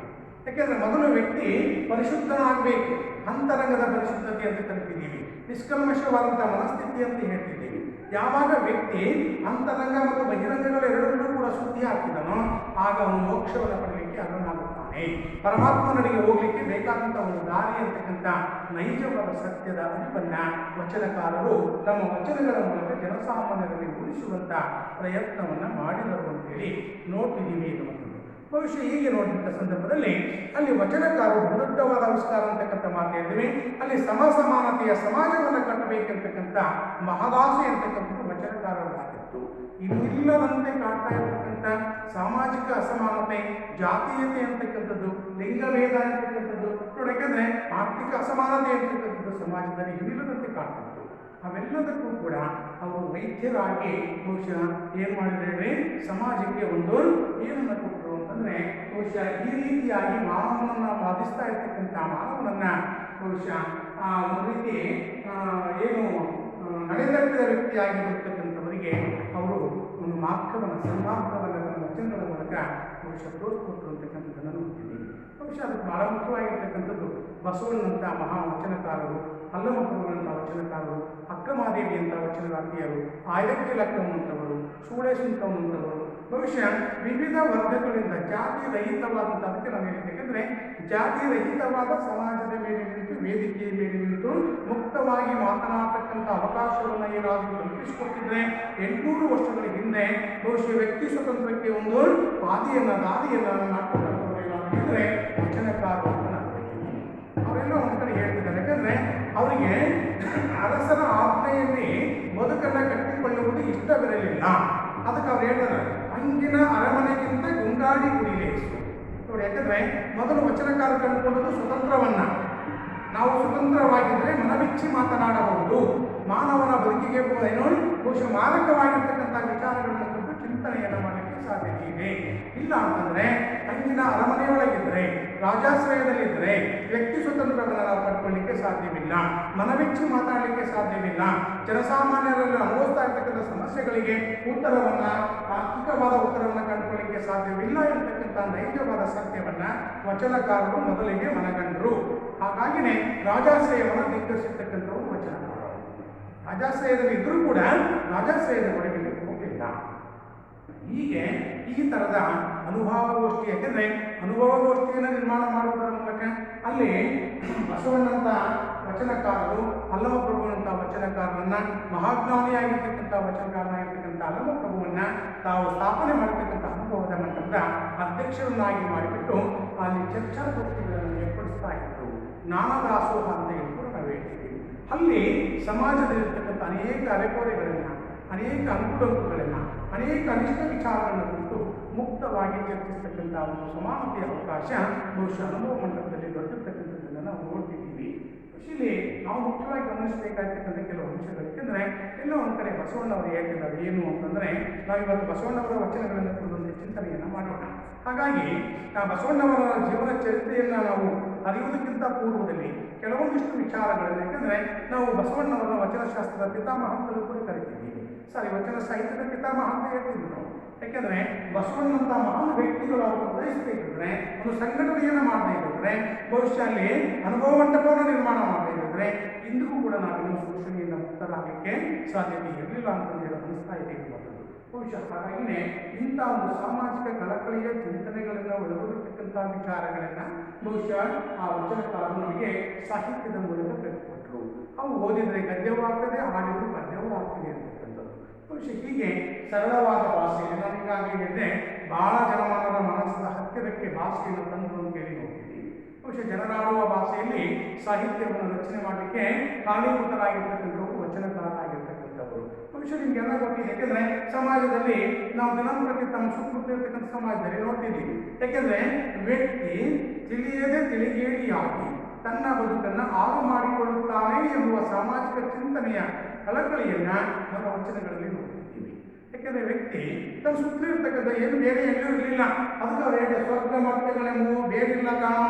ಯಾಕೆಂದರೆ ಮೊದಲು ವ್ಯಕ್ತಿ ಪರಿಶುದ್ಧನಾಗಬೇಕು. ಅಂತರಂಗದ ಪರಿಶುದ್ಧತೆ ಅಂತ ಕರಿತಿದ್ದೀವಿ, ನಿಷ್ಕಲ್ಮಶವಾದಂಥ ಮನಸ್ಥಿತಿ ಅಂತ ಹೇಳ್ತಿದ್ದೀವಿ. ಯಾವಾಗ ವ್ಯಕ್ತಿ ಅಂತರಂಗ ಮತ್ತು ಬಹಿರಂಗಗಳು ಎರಡನ್ನೂ ಕೂಡ ಶುದ್ಧಿ ಆಗ್ತಿದ್ದಾನೋ ಆಗ ಅವನು ಮೋಕ್ಷವನ್ನು ಪಡೆಯಲಿಕ್ಕೆ ಅರ್ಹನಾಗುತ್ತಾನೆ. ಪರಮಾತ್ಮನಡಿಗೆ ಹೋಗಲಿಕ್ಕೆ ಬೇಕಾದಂಥ ಒಂದು ದಾರಿ ಅಂತಕ್ಕಂಥ ನೈಜವಾದ ಸತ್ಯದ ಅರಿವನ್ನು ವಚನಕಾರರು ತಮ್ಮ ವಚನಗಳ ಮೂಲಕ ಜನಸಾಮಾನ್ಯರಲ್ಲಿ ಉಳಿಸುವಂಥ ಪ್ರಯತ್ನವನ್ನು ಮಾಡಿದರು ಅಂತೇಳಿ ನೋಡ್ತಿದ್ದೀವಿ ಎನ್ನುವಂಥದ್ದು. ಬಹುಶಃ ಹೀಗೆ ನೋಡಿದಂಥ ಸಂದರ್ಭದಲ್ಲಿ ಅಲ್ಲಿ ವಚನಕಾರರು ಬಹುದೊಡ್ಡವಾದ ಆವಿಷ್ಕಾರ ಅಂತಕ್ಕಂಥ ಮಾತು ಹೇಳಿದ್ವಿ. ಅಲ್ಲಿ ಸಮಾನತೆಯ ಸಮಾಜವನ್ನು ಕಟ್ಟಬೇಕಂತಕ್ಕಂಥ ಮಹದಾಸೆ ಅಂತಕ್ಕಂಥದ್ದು ವಚನಕಾರರಾಗಿತ್ತು. ಇನ್ನಿಲ್ಲದಂತೆ ಕಾಡ್ತಾ ಇರತಕ್ಕಂಥ ಸಾಮಾಜಿಕ ಅಸಮಾನತೆ, ಜಾತೀಯತೆ ಅಂತಕ್ಕಂಥದ್ದು, ಲಿಂಗಭೇದ ಅಂತಕ್ಕಂಥದ್ದು ನೋಡಿ. ಯಾಕಂದರೆ ಆರ್ಥಿಕ ಅಸಮಾನತೆ ಅಂತಕ್ಕಂಥದ್ದು ಸಮಾಜದಲ್ಲಿ ಇನ್ನಿಲ್ಲದಂತೆ ಕಾಡ್ತಿತ್ತು. ಅವೆಲ್ಲದಕ್ಕೂ ಕೂಡ ಅವರು ವೈದ್ಯರಾಗಿ ಬಹುಶಃ ಏನು ಮಾಡಿದ್ರೆ ಸಮಾಜಕ್ಕೆ ಒಂದು ಏನನ್ನು ಕೊಟ್ಟರು ಅಂತಂದರೆ ಬಹುಶಃ ಈ ರೀತಿಯಾಗಿ ಮಾನವನನ್ನು ಬಾಧಿಸ್ತಾ ಇರ್ತಕ್ಕಂಥ ಮಾನವನನ್ನು ಬಹುಶಃ ಒಂದು ರೀತಿ ಏನು ನಡೆದಟ್ಟಿದ ವ್ಯಕ್ತಿಯಾಗಿ ಬರ್ತಕ್ಕಂಥವರಿಗೆ ಅವರು ಒಂದು ಮಾರ್ಗವನ್ನು, ಸನ್ಮಾರ್ಗವನ್ನು ತನ್ನ ವಚನಗಳ ಮೂಲಕ ಬಹುಶಃ ತೋರಿಸ್ಕೊಟ್ರು ಅಂತಕ್ಕಂಥದ್ದನ್ನು ನೋಡ್ತಿದ್ದೀವಿ. ಬಹುಶಃ ಅದಕ್ಕೆ ಬಹಳ ಮುಖ್ಯವಾಗಿರ್ತಕ್ಕಂಥದ್ದು ಬಸವಣ್ಣನಂಥ ಮಹಾ ವಚನಕಾರರು, ಅಲ್ಲಮಪ್ರಭುವಂಥ ವಚನಕಾರರು, ಅಕ್ಕಮಾದೇವಿಯಂಥ ವಚನಗಾರ್ತಿಯರು, ಆಯ್ದಕ್ಕೆ ಲಕ್ಕಮ್ಮಂಥವರು, ಸೂಳೆಸುಂಕಮ್ಮಂಥವರು ಬಹುಶಃ ವಿವಿಧ ವರ್ಗಗಳಿಂದ ಜಾತಿ ರಹಿತವಾದಂಥ, ಅದಕ್ಕೆ ನಾನು ಹೇಳಿದೆ ಯಾಕೆಂದರೆ ಜಾತಿ ರಹಿತವಾದ ಸಮಾಜದ ಮೇಲೆ ನಿಂತು, ವೇದಿಕೆಯ ಮೇಲೆ ನಿಂತು ಮುಕ್ತವಾಗಿ ಮಾತನಾಡತಕ್ಕಂಥ ಅವಕಾಶವನ್ನು ಏನಾದರೂ ಕಲ್ಪಿಸಿಕೊಟ್ಟಿದ್ರೆ 800 ವರ್ಷಗಳ ಹಿಂದೆ ಬಹುಶಃ ವ್ಯಕ್ತಿ ಸ್ವತಂತ್ರಕ್ಕೆ ಒಂದು ದಾರಿಯನ್ನು ಮಾಡಿಕೊಟ್ಟಂಥವ್ರು ಏನಾಗಿದ್ದರೆ ವಚನಕಾರರು ಅಂತ ನಾನು ಹೇಳ್ತೀನಿ. ಅವರೆಲ್ಲ ಒಂದು ಕಡೆ ಹೇಳ್ತಿದ್ದಾರೆ. ಯಾಕಂದರೆ ಅವರಿಗೆ ಅರಸನ ಆಜ್ಞೆಯಲ್ಲಿ ಬದುಕನ್ನು ಕಟ್ಟಿಕೊಳ್ಳುವುದು ಇಷ್ಟವಿರಲಿಲ್ಲ. ಅದಕ್ಕೆ ಅವ್ರು ಹೇಳ್ತಾರೆ, ಅಂಗಿನ ಅರಮನೆಗಿಂತ ಗುಂಗಾಡಿ ಕುಡಿಲೇಸು ನೋಡಿ. ಯಾಕಂದರೆ ಮೊದಲು ವಚನಕಾರ ಕಂಡುಕೊಳ್ಳೋದು ಸ್ವತಂತ್ರವನ್ನು. ನಾವು ಸ್ವತಂತ್ರವಾಗಿದ್ದರೆ ಮನಬಿಚ್ಚಿ ಮಾತನಾಡಬಹುದು. ಮಾನವನ ಬದುಕಿಗೆ ಏನೋ ಬಹುಶಃ ಮಾರಕವಾಗಿರ್ತಕ್ಕಂಥ ವಿಚಾರಗಳನ್ನು ಕುರಿತು ಚಿಂತನೆಯನ್ನು ಮಾಡಲಿಕ್ಕೆ ಸಾಧ್ಯತೆ ಇದೆ. ಇಲ್ಲ ಅಂತಂದರೆ ಅಂಗಿನ ಅರಮನೆಯೊಳಗಿದ್ದರೆ, ರಾಜಾಶ್ರಯದಲ್ಲಿದ್ದರೆ ವ್ಯಕ್ತಿ ಸ್ವತಂತ್ರವನ್ನು ನಾವು ಪಡ್ಕೊಳ್ಳಿಕ್ಕೆ ಸಾಧ್ಯವಿಲ್ಲ, ಮನಬಿಚ್ಚಿ ಮಾತಾಡಲಿಕ್ಕೆ ಸಾಧ್ಯವಿಲ್ಲ. ಜನಸಾಮಾನ್ಯರಲ್ಲಿ ಅನುಭವಿಸ್ತಾ ಇರ್ತಕ್ಕಂಥ ಸಮಸ್ಯೆಗಳಿಗೆ ಉತ್ತರವನ್ನು, ತಾರ್ಕಿಕವಾದ ಉತ್ತರವನ್ನು ಕಂಡುಕೊಳ್ಳಿಕ್ಕೆ ಸಾಧ್ಯವಿಲ್ಲ ಎಂತಕ್ಕಂಥ ನೈಜವಾದ ಸತ್ಯವನ್ನು ವಚನಕಾರರು ಮೊದಲಿಗೆ ಮನಗಂಡರು. ಹಾಗಾಗಿನೇ ರಾಜಾಶ್ರಯವನ್ನು ದಿಗ್ಗರಿಸಿರ್ತಕ್ಕಂಥವರು ವಚನಕಾರರು. ರಾಜಾಶ್ರಯದಲ್ಲಿ ಇದ್ದರೂ ಕೂಡ ರಾಜಾಶ್ರಯದ ಒಳಗೆ ಹೋಗಲಿಲ್ಲ. ಹೀಗೆ ಈ ಥರದ ಅನುಭವಗೋಷ್ಠಿ, ಯಾಕೆಂದರೆ ಅನುಭವಗೋಷ್ಠಿಯನ್ನು ನಿರ್ಮಾಣ ಮಾಡುವುದರ ಮೂಲಕ ಅಲ್ಲಿ ಬಸವಣ್ಣಂಥ ವಚನಕಾರರು, ಅಲ್ಲಮಪ್ರಭುವಂಥ ವಚನಕಾರರನ್ನು, ಮಹಾಜ್ಞಾನಿಯಾಗಿರ್ತಕ್ಕಂಥ ವಚನಕಾರನಾಗಿರ್ತಕ್ಕಂಥ ಅಲ್ಲಮಪ್ರಭುವನ್ನು ತಾವು ಸ್ಥಾಪನೆ ಮಾಡಿರ್ತಕ್ಕಂಥ ಅನುಭವದ ಮಟ್ಟದ ಅಧ್ಯಕ್ಷರನ್ನಾಗಿ ಮಾಡಿಬಿಟ್ಟು ಅಲ್ಲಿ ಚರ್ಚಾಗೋಷ್ಠಿಗಳನ್ನು ಏರ್ಪಡಿಸ್ತಾ ಇದ್ದರು. ಜ್ಞಾನದಾಸೋಹ ಅಂತ ಹೇಳ್ಕೊಂಡು ನಾವು ಹೇಳ್ತೀವಿ. ಅಲ್ಲಿ ಸಮಾಜದಲ್ಲಿರ್ತಕ್ಕಂಥ ಅನೇಕ ಅರೆಕೋರೆಗಳನ್ನು, ಅನೇಕ ಅನುಕೂಲಗಳನ್ನು, ಅನೇಕ ಅನಿಷ್ಟ ವಿಚಾರಗಳನ್ನು ಕುರಿತು ಮುಕ್ತವಾಗಿ ಚರ್ಚಿಸ್ತಕ್ಕಂಥ ಒಂದು ಸಮಾನತೆಯ ಅವಕಾಶ ಬಹುಶಃ ಅನುಭವ ಮಂಟಪದಲ್ಲಿ ದೊರೆತಿರ್ತಕ್ಕಂಥದ್ದನ್ನು ನಾವು ನೋಡ್ತಿದ್ದೀವಿ. ಇಲ್ಲಿ ನಾವು ಮುಖ್ಯವಾಗಿ ಗಮನಿಸಬೇಕಾಗಿರ್ತಕ್ಕಂಥ ಕೆಲವು ಅಂಶಗಳು. ಏಕೆಂದರೆ ಎಲ್ಲೋ ಒಂದು ಕಡೆ ಬಸವಣ್ಣವರು ಹೇಳ್ತಿದ್ದಾರೆ ಏನು ಅಂತಂದರೆ, ನಾವಿವತ್ತು ಬಸವಣ್ಣವರ ವಚನಗಳನ್ನು ಕುರಿತಂತೆ ಚಿಂತನೆಯನ್ನು ಮಾಡೋಣ. ಹಾಗಾಗಿ ಬಸವಣ್ಣವರ ಜೀವನ ಚರಿತ್ರೆಯನ್ನು ನಾವು ಅರಿಯುವುದಕ್ಕಿಂತ ಪೂರ್ವದಲ್ಲಿ ಕೆಲವೊಂದಿಷ್ಟು ವಿಚಾರಗಳನ್ನು, ಯಾಕೆಂದರೆ ನಾವು ಬಸವಣ್ಣವರ ವಚನಶಾಸ್ತ್ರದ ಪಿತಾಮಹ ಅಂತಲೂ ಕೂಡ ಕರಿತಿದ್ದೀವಿ, ವಚನ ಸಾಹಿತ್ಯದ ಪಿತಾಮಹ ಅಂತ ಹೇಳ್ತಿದ್ವಿ ನಾವು. ಯಾಕೆಂದರೆ ಬಸವಣ್ಣಂಥ ಮಹಾನ್ ವ್ಯಕ್ತಿಗಳು ಅವರು ಗ್ರಹಿಸಬೇಕಿದ್ರೆ, ಒಂದು ಸಂಘಟನೆಯನ್ನು ಮಾಡದೇ ಇದ್ದರೆ, ಬಹುಶಃ ಅಲ್ಲಿ ಅನುಭವ ಮಂಟಪವನ್ನು ನಿರ್ಮಾಣ ಮಾಡದೇ ಇದ್ದರೆ ಇಂದಿಗೂ ಕೂಡ ನಾವಿನ್ನೂ ಶೋಷಣೆಯಿಂದ ಮುಕ್ತರಾಗಲಿಕ್ಕೆ ಸಾಧ್ಯತೆ ಇರಲಿಲ್ಲ ಅಂತಂದು ಅನಿಸ್ತಾ ಇದೆ ಇವತ್ತು. ಬಹುಶಃ ಹಾಗಾಗಿನೇ ಇಂಥ ಒಂದು ಸಾಮಾಜಿಕ ಕಳಕಳಿಯ ಚಿಂತನೆಗಳನ್ನು ಒಳಗೊಂಡಿರ್ತಕ್ಕಂಥ ವಿಚಾರಗಳನ್ನು ಬಹುಶಃ ಆ ವಚನಕಾರರು ನಮಗೆ ಸಾಹಿತ್ಯದ ಮೂಲಕ ಕಟ್ಟಿಕೊಟ್ಟರು. ಅವು ಓದಿದರೆ ಗದ್ಯವಾಗ್ತದೆ, ಹಾಡಿದರೂ ಪದ್ಯವೂ ಆಗ್ತದೆ ಅಂತಕ್ಕಂಥದ್ದು. ಬಹುಶಃ ಹೀಗೆ ಸರಳವಾದ ಭಾಷೆಯಲ್ಲಿ ನಾನು ಈಗಾಗಲೇ ಹೇಳಿದೆ, ಬಹಳ ಜನಮಾನದ ಮನಸ್ಸಿನ ಹತ್ತಿರಕ್ಕೆ ಭಾಷೆಯನ್ನು ತಂದು ಅಂತೇಳಿ ನೋಡ್ತೀವಿ. ಬಹುಶಃ ಜನರಾಡುವ ಭಾಷೆಯಲ್ಲಿ ಸಾಹಿತ್ಯವನ್ನು ರಚನೆ ಮಾಡಲಿಕ್ಕೆ ಕಾರಣೀಭೂತರಾಗಿರ್ತಕ್ಕಂಥವರು ವಚನಕಾರರಾಗಿರ್ತಕ್ಕಂಥವರು. ಬಹುಶಃ ನಿಮಗೆಲ್ಲ ಗೊತ್ತಿದೆ, ಯಾಕೆಂದರೆ ಸಮಾಜದಲ್ಲಿ ನಾವು ದಿನಂಪ್ರತಿ ತಮ್ಮ ಸುತ್ತಮುತ್ತಲಿರ್ತಕ್ಕಂಥ ಸಮಾಜದಲ್ಲಿ ನೋಡ್ತಿದ್ದೀವಿ. ಯಾಕೆಂದರೆ ವ್ಯಕ್ತಿ ತಿಳಿಯದೆ ತಿಳಿಗೇಡಿಯಾಗಿ ತನ್ನ ಬದುಕನ್ನು ಹಾಳು ಮಾಡಿಕೊಳ್ಳುತ್ತಾನೆ ಎಂಬುವ ಸಾಮಾಜಿಕ ಚಿಂತನೆಯ ಕಳಕಳಿಯನ್ನು ನಮ್ಮ ವಚನಗಳಲ್ಲಿ ನೋಡ್ತಿದ್ದೀವಿ. ಯಾಕೆಂದರೆ ವ್ಯಕ್ತಿ ತಮ್ಮ ಸುತ್ತಲಿರ್ತಕ್ಕಂಥ ಏನು ಬೇರೆ ಎಲ್ಲೂ ಇರಲಿಲ್ಲ, ಅದಕ್ಕೆ ಅವರು ಹೇಗೆ ಸ್ವರ್ಗ ಮಟ್ಟಗಳೆಂಬುವು ಬೇರಿಲ್ಲ ಕಾಣೋ.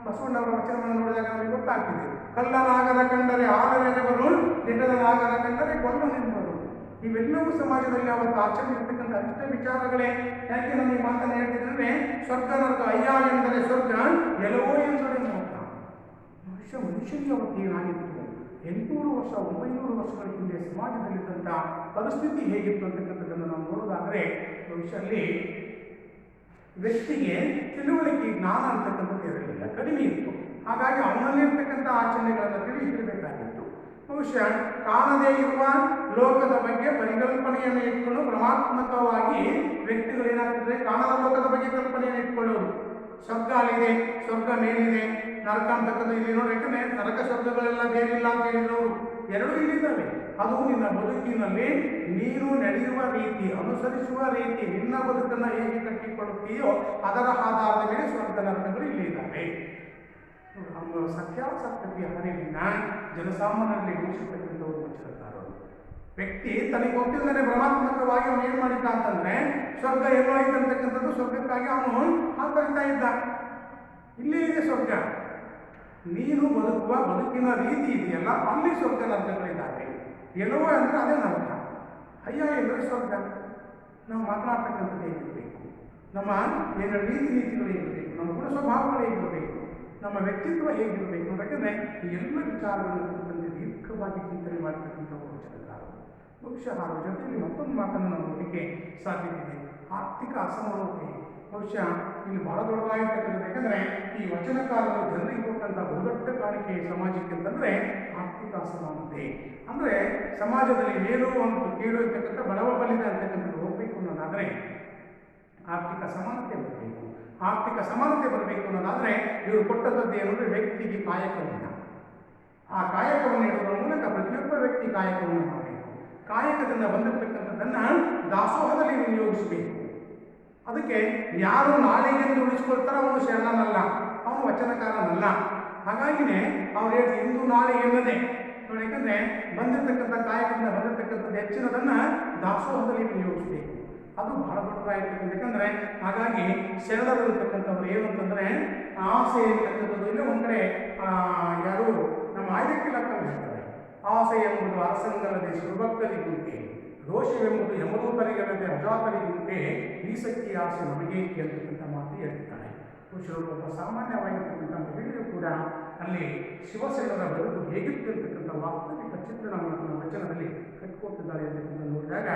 ಬಸವಣ್ಣವರ ವಚನವನ್ನು ನೋಡಿದಾಗ ನಮಗೆ ಗೊತ್ತಾಗ್ತಿದೆ, ಕಳ್ಳನಾಗದ ಕಂಡರೆ ಆಲನೆನವರು, ದಿಟದನಾಗದ ಕಂಡರೆ ಕೊಳ್ಳನೆಂಬರು. ಇವೆಲ್ಲವೂ ಸಮಾಜದಲ್ಲಿ ಅವತ್ತು ಆಚರಣೆ ಇರ್ತಕ್ಕಂಥ ಅನಿಷ್ಟ ವಿಚಾರಗಳೇ. ಯಾಕೆ ನಾನು ಈ ಮಾತನ್ನು ಹೇಳ್ತಿದ್ರೆ, ಸ್ವರ್ಗ ನರಕ ಅಯ್ಯ ಎಂದರೆ ಸ್ವರ್ಗ, ಎಲ್ಲವೋ ಎಂದರೆ ನರಕ. ಮನುಷ್ಯನಿಗೆ ಅವತ್ತು ಏನಾಗಿತ್ತು, 800 ವರ್ಷ 900 ವರ್ಷಗಳ ಹಿಂದೆ ಸಮಾಜದಲ್ಲಿದ್ದಂಥ ಪರಿಸ್ಥಿತಿ ಹೇಗಿತ್ತು ಅಂತಕ್ಕಂಥದ್ದನ್ನು ನಾವು ನೋಡೋದಾದರೆ, ಭವಿಷ್ಯದಲ್ಲಿ ವ್ಯಕ್ತಿಗೆ ತಿಳುವಳಿಕೆ ಜ್ಞಾನ ಅಂತಕ್ಕಂಥದ್ದು ಇರಲಿಲ್ಲ, ಕಡಿಮೆ ಇತ್ತು. ಹಾಗಾಗಿ ಅವನಲ್ಲಿರ್ತಕ್ಕಂಥ ಆಚರಣೆಗಳನ್ನು ತಿಳಿಸಿರಬೇಕಾಗಿತ್ತು. ಬಹುಶಃ ಕಾಣದೇ ಇರುವ ಲೋಕದ ಬಗ್ಗೆ ಪರಿಕಲ್ಪನೆಯನ್ನು ಇಟ್ಕೊಂಡು ಭ್ರಮಾತ್ಮಕವಾಗಿ ವ್ಯಕ್ತಿಗಳೇನಾಗ್ತಿದ್ರೆ ಕಾಣದ ಲೋಕದ ಬಗ್ಗೆ ಕಲ್ಪನೆಯನ್ನು ಇಟ್ಕೊಳ್ಳೋದು. ಸ್ವರ್ಗ ಅಲ್ಲಿದೆ, ಸ್ವರ್ಗ ಮೇಲಿದೆ, ನರಕ ಅಂತಕ್ಕಂಥ ಇಲ್ಲಿ ನೋಡಿ. ಯಾಕಂದರೆ ನರಕ ಸ್ವರ್ಗಗಳೆಲ್ಲ ಬೇರಿಲ್ಲ ಅಂತ ಹೇಳಿದವರು ಎರಡೂ ಇಲ್ಲಿದ್ದಾವೆ. ಅದು ನಿನ್ನ ಬದುಕಿನಲ್ಲಿ ನೀನು ನಡೆಯುವ ರೀತಿ, ಅನುಸರಿಸುವ ರೀತಿ, ನಿನ್ನ ಬದುಕನ್ನು ಹೇಗೆ ಕಟ್ಟಿಕೊಳ್ಳುತ್ತೀಯೋ ಅದರ ಆಧಾರದ ಮೇಲೆ ಸ್ವರ್ಗ ನರಕಗಳು ಇಲ್ಲಿ ಇದ್ದಾವೆ. ಅವರ ಸತ್ಯಾಸಕ್ತಿಯ ಹರಿವಿನ ಜನಸಾಮಾನ್ಯರಲ್ಲಿ ಘೋಷಿಸತಕ್ಕಂಥವರು ವಚನಕಾರರು. ವ್ಯಕ್ತಿ ತನಗೆ ಗೊತ್ತಿಲ್ಲದೆ ಭ್ರಮಾತ್ಮಕವಾಗಿ ಅವನು ಏನು ಮಾಡಿದ್ದ ಅಂತಂದರೆ, ಸ್ವರ್ಗ ಎಲ್ಲೋ ಐತೆ ಅಂತಕ್ಕಂಥದ್ದು ಸ್ವರ್ಗಕ್ಕಾಗಿ ಅವನು ಹಾಕರಿತಾ ಇದ್ದ. ಇಲ್ಲೇ ಇದೆ ಸ್ವರ್ಗ, ನೀನು ಬದುಕುವ ಬದುಕಿನ ರೀತಿ ಇದೆಯಲ್ಲ ಅಲ್ಲಿ ಸ್ವರ್ಗ ನರಕಗಳಿದ್ದಾವೆ. ಎಲ್ಲವೋ ಅಂದರೆ ಅದೇ ನರಕ, ಅಯ್ಯ ಎಂದರೆ ಸ್ವರ್ಗ. ನಾವು ಮಾತನಾಡ್ತಕ್ಕಂಥದ್ದು ಹೇಗಿರಬೇಕು, ನಮ್ಮ ಏನು ರೀತಿ ನೀತಿಗಳು ಹೇಗಿರಬೇಕು, ನಮ್ಮ ಗುಣ ಸ್ವಭಾವಗಳು ಹೇಗಿರಬೇಕು, ನಮ್ಮ ವ್ಯಕ್ತಿತ್ವ ಹೇಗಿರಬೇಕು ಅನ್ನೋದಕ್ಕೆ ಈ ಎಲ್ಲ ವಿಚಾರಗಳನ್ನು ಕುರಿತಂತೆ ದೀರ್ಘವಾಗಿ ಚಿಂತನೆ ಮಾಡತಕ್ಕಂಥ ವಚನಕಾರರು. ಬಹುಶಃ ಅದರ ಜೊತೆಯಲ್ಲಿ ಮತ್ತೊಂದು ಮಾತನ್ನು ನಾವು ನೋಡಲಿಕ್ಕೆ ಸಾಧ್ಯತೆ ಇದೆ, ಆರ್ಥಿಕ ಅಸಮಾನತೆ. ಬಹುಶಃ ಇಲ್ಲಿ ಬಹಳ ದೊಡ್ಡದಾಗಿರ್ತಕ್ಕಂಥದ್ದು. ಯಾಕಂದರೆ ಈ ವಚನಕಾರರು ಜನರಿಗೆ ಕೊಟ್ಟಂಥ ಬಹುದೊಡ್ಡ ಕಾಣಿಕೆ ಸಮಾಜಕ್ಕೆ ಅಂತಂದರೆ ಆರ್ಥಿಕ ಅಸಮಾನತೆ. ಅಂದರೆ ಸಮಾಜದಲ್ಲಿ ಮೇಲು ಒಂದು ಕೀಳು ಇರ್ತಕ್ಕಂಥ ಬಡವ ಬಲಿದೆ ಅಂತಕ್ಕಂಥದ್ದು ಹೋಗಬೇಕು ಅನ್ನೋದಾದರೆ ಆರ್ಥಿಕ ಸಮಾನತೆ ಬರಬೇಕು. ಆರ್ಥಿಕ ಸಮಾನತೆ ಬರಬೇಕು ಅನ್ನೋದಾದರೆ ಇವರು ಕೊಟ್ಟದ್ದು ಏನಂದರೆ ವ್ಯಕ್ತಿಗೆ ಕಾಯಕವನ್ನು, ಆ ಕಾಯಕವನ್ನು ಇಡುವುದರ ಮೂಲಕ ಪ್ರತಿಯೊಬ್ಬ ವ್ಯಕ್ತಿ ಕಾಯಕವನ್ನು ಮಾಡಬೇಕು. ಕಾಯಕದಿಂದ ಬಂದಿರತಕ್ಕಂಥದ್ದನ್ನು ದಾಸೋಹದಲ್ಲಿ ವಿನಿಯೋಗಿಸಬೇಕು. ಅದಕ್ಕೆ ಯಾರು ನಾಳೆಗೆಂದು ಉಳಿಸ್ಕೊಳ್ತಾರೋ ಅವನು ಶರಣನಲ್ಲ, ಅವನು ವಚನಕಾರನಲ್ಲ. ಹಾಗಾಗಿನೇ ಅವ್ರು ಹೇಳಿ ಇಂದು ನಾಳೆ ಎನ್ನದೆ ನೋಡಿ. ಯಾಕಂದರೆ ಬಂದಿರತಕ್ಕಂಥ ಕಾಯಕದಿಂದ ಬಂದಿರತಕ್ಕಂಥದ್ದು ಹೆಚ್ಚಿನದನ್ನು ದಾಸೋಹದಲ್ಲಿ ವಿನಿಯೋಗಿಸಬೇಕು. ಅದು ಬಹಳ ದೊಡ್ಡದಾಗಿರ್ತಕ್ಕಂಥ. ಯಾಕಂದರೆ ಹಾಗಾಗಿ ಶರಣರು ಇರ್ತಕ್ಕಂಥವ್ರು ಏನು ಅಂತಂದರೆ ಆಸೆ ಇರ್ತಕ್ಕಂಥದ್ದು. ಇಲ್ಲ ಒಂದು ಕಡೆ ಯಾರು ನಮ್ಮ ಆಯ್ದಕ್ಕಿಲ್ಲ ಹೇಳ್ತಾರೆ, ಆಸೆ ಎಂಬುದು ಅರಸಂಗಲ್ಲದೆ ಶಿವಭಕ್ತರಿಗುಂಟೆ, ದೋಷವೆಂಬುದು ಯಮದೂತರಿಗಲ್ಲದೆ ಅಜಾತರಿಗುಂಟೆ, ಈ ಶಕ್ತಿ ಆಸೆ ನಮಗೆ ಅಂತಕ್ಕಂಥ ಮಾತು ಹೇಳ್ತಾರೆ. ಒಬ್ಬ ಸಾಮಾನ್ಯವಾಗಿರ್ತಕ್ಕಂಥ ಮಹಿಳೆಯರು ಕೂಡ ಅಲ್ಲಿ ಶಿವಸೇನರ ಬದುಕು ಹೇಗಿತ್ತು ಅಂತಕ್ಕಂಥ ವಾಸ್ತವಿಕ ಚಿತ್ರಣವನ್ನು ವಚನದಲ್ಲಿ ಕಟ್ಟಿಕೊಟ್ಟಿದ್ದಾರೆ ಅಂತಕ್ಕಂಥ ನೋಡಿದಾಗ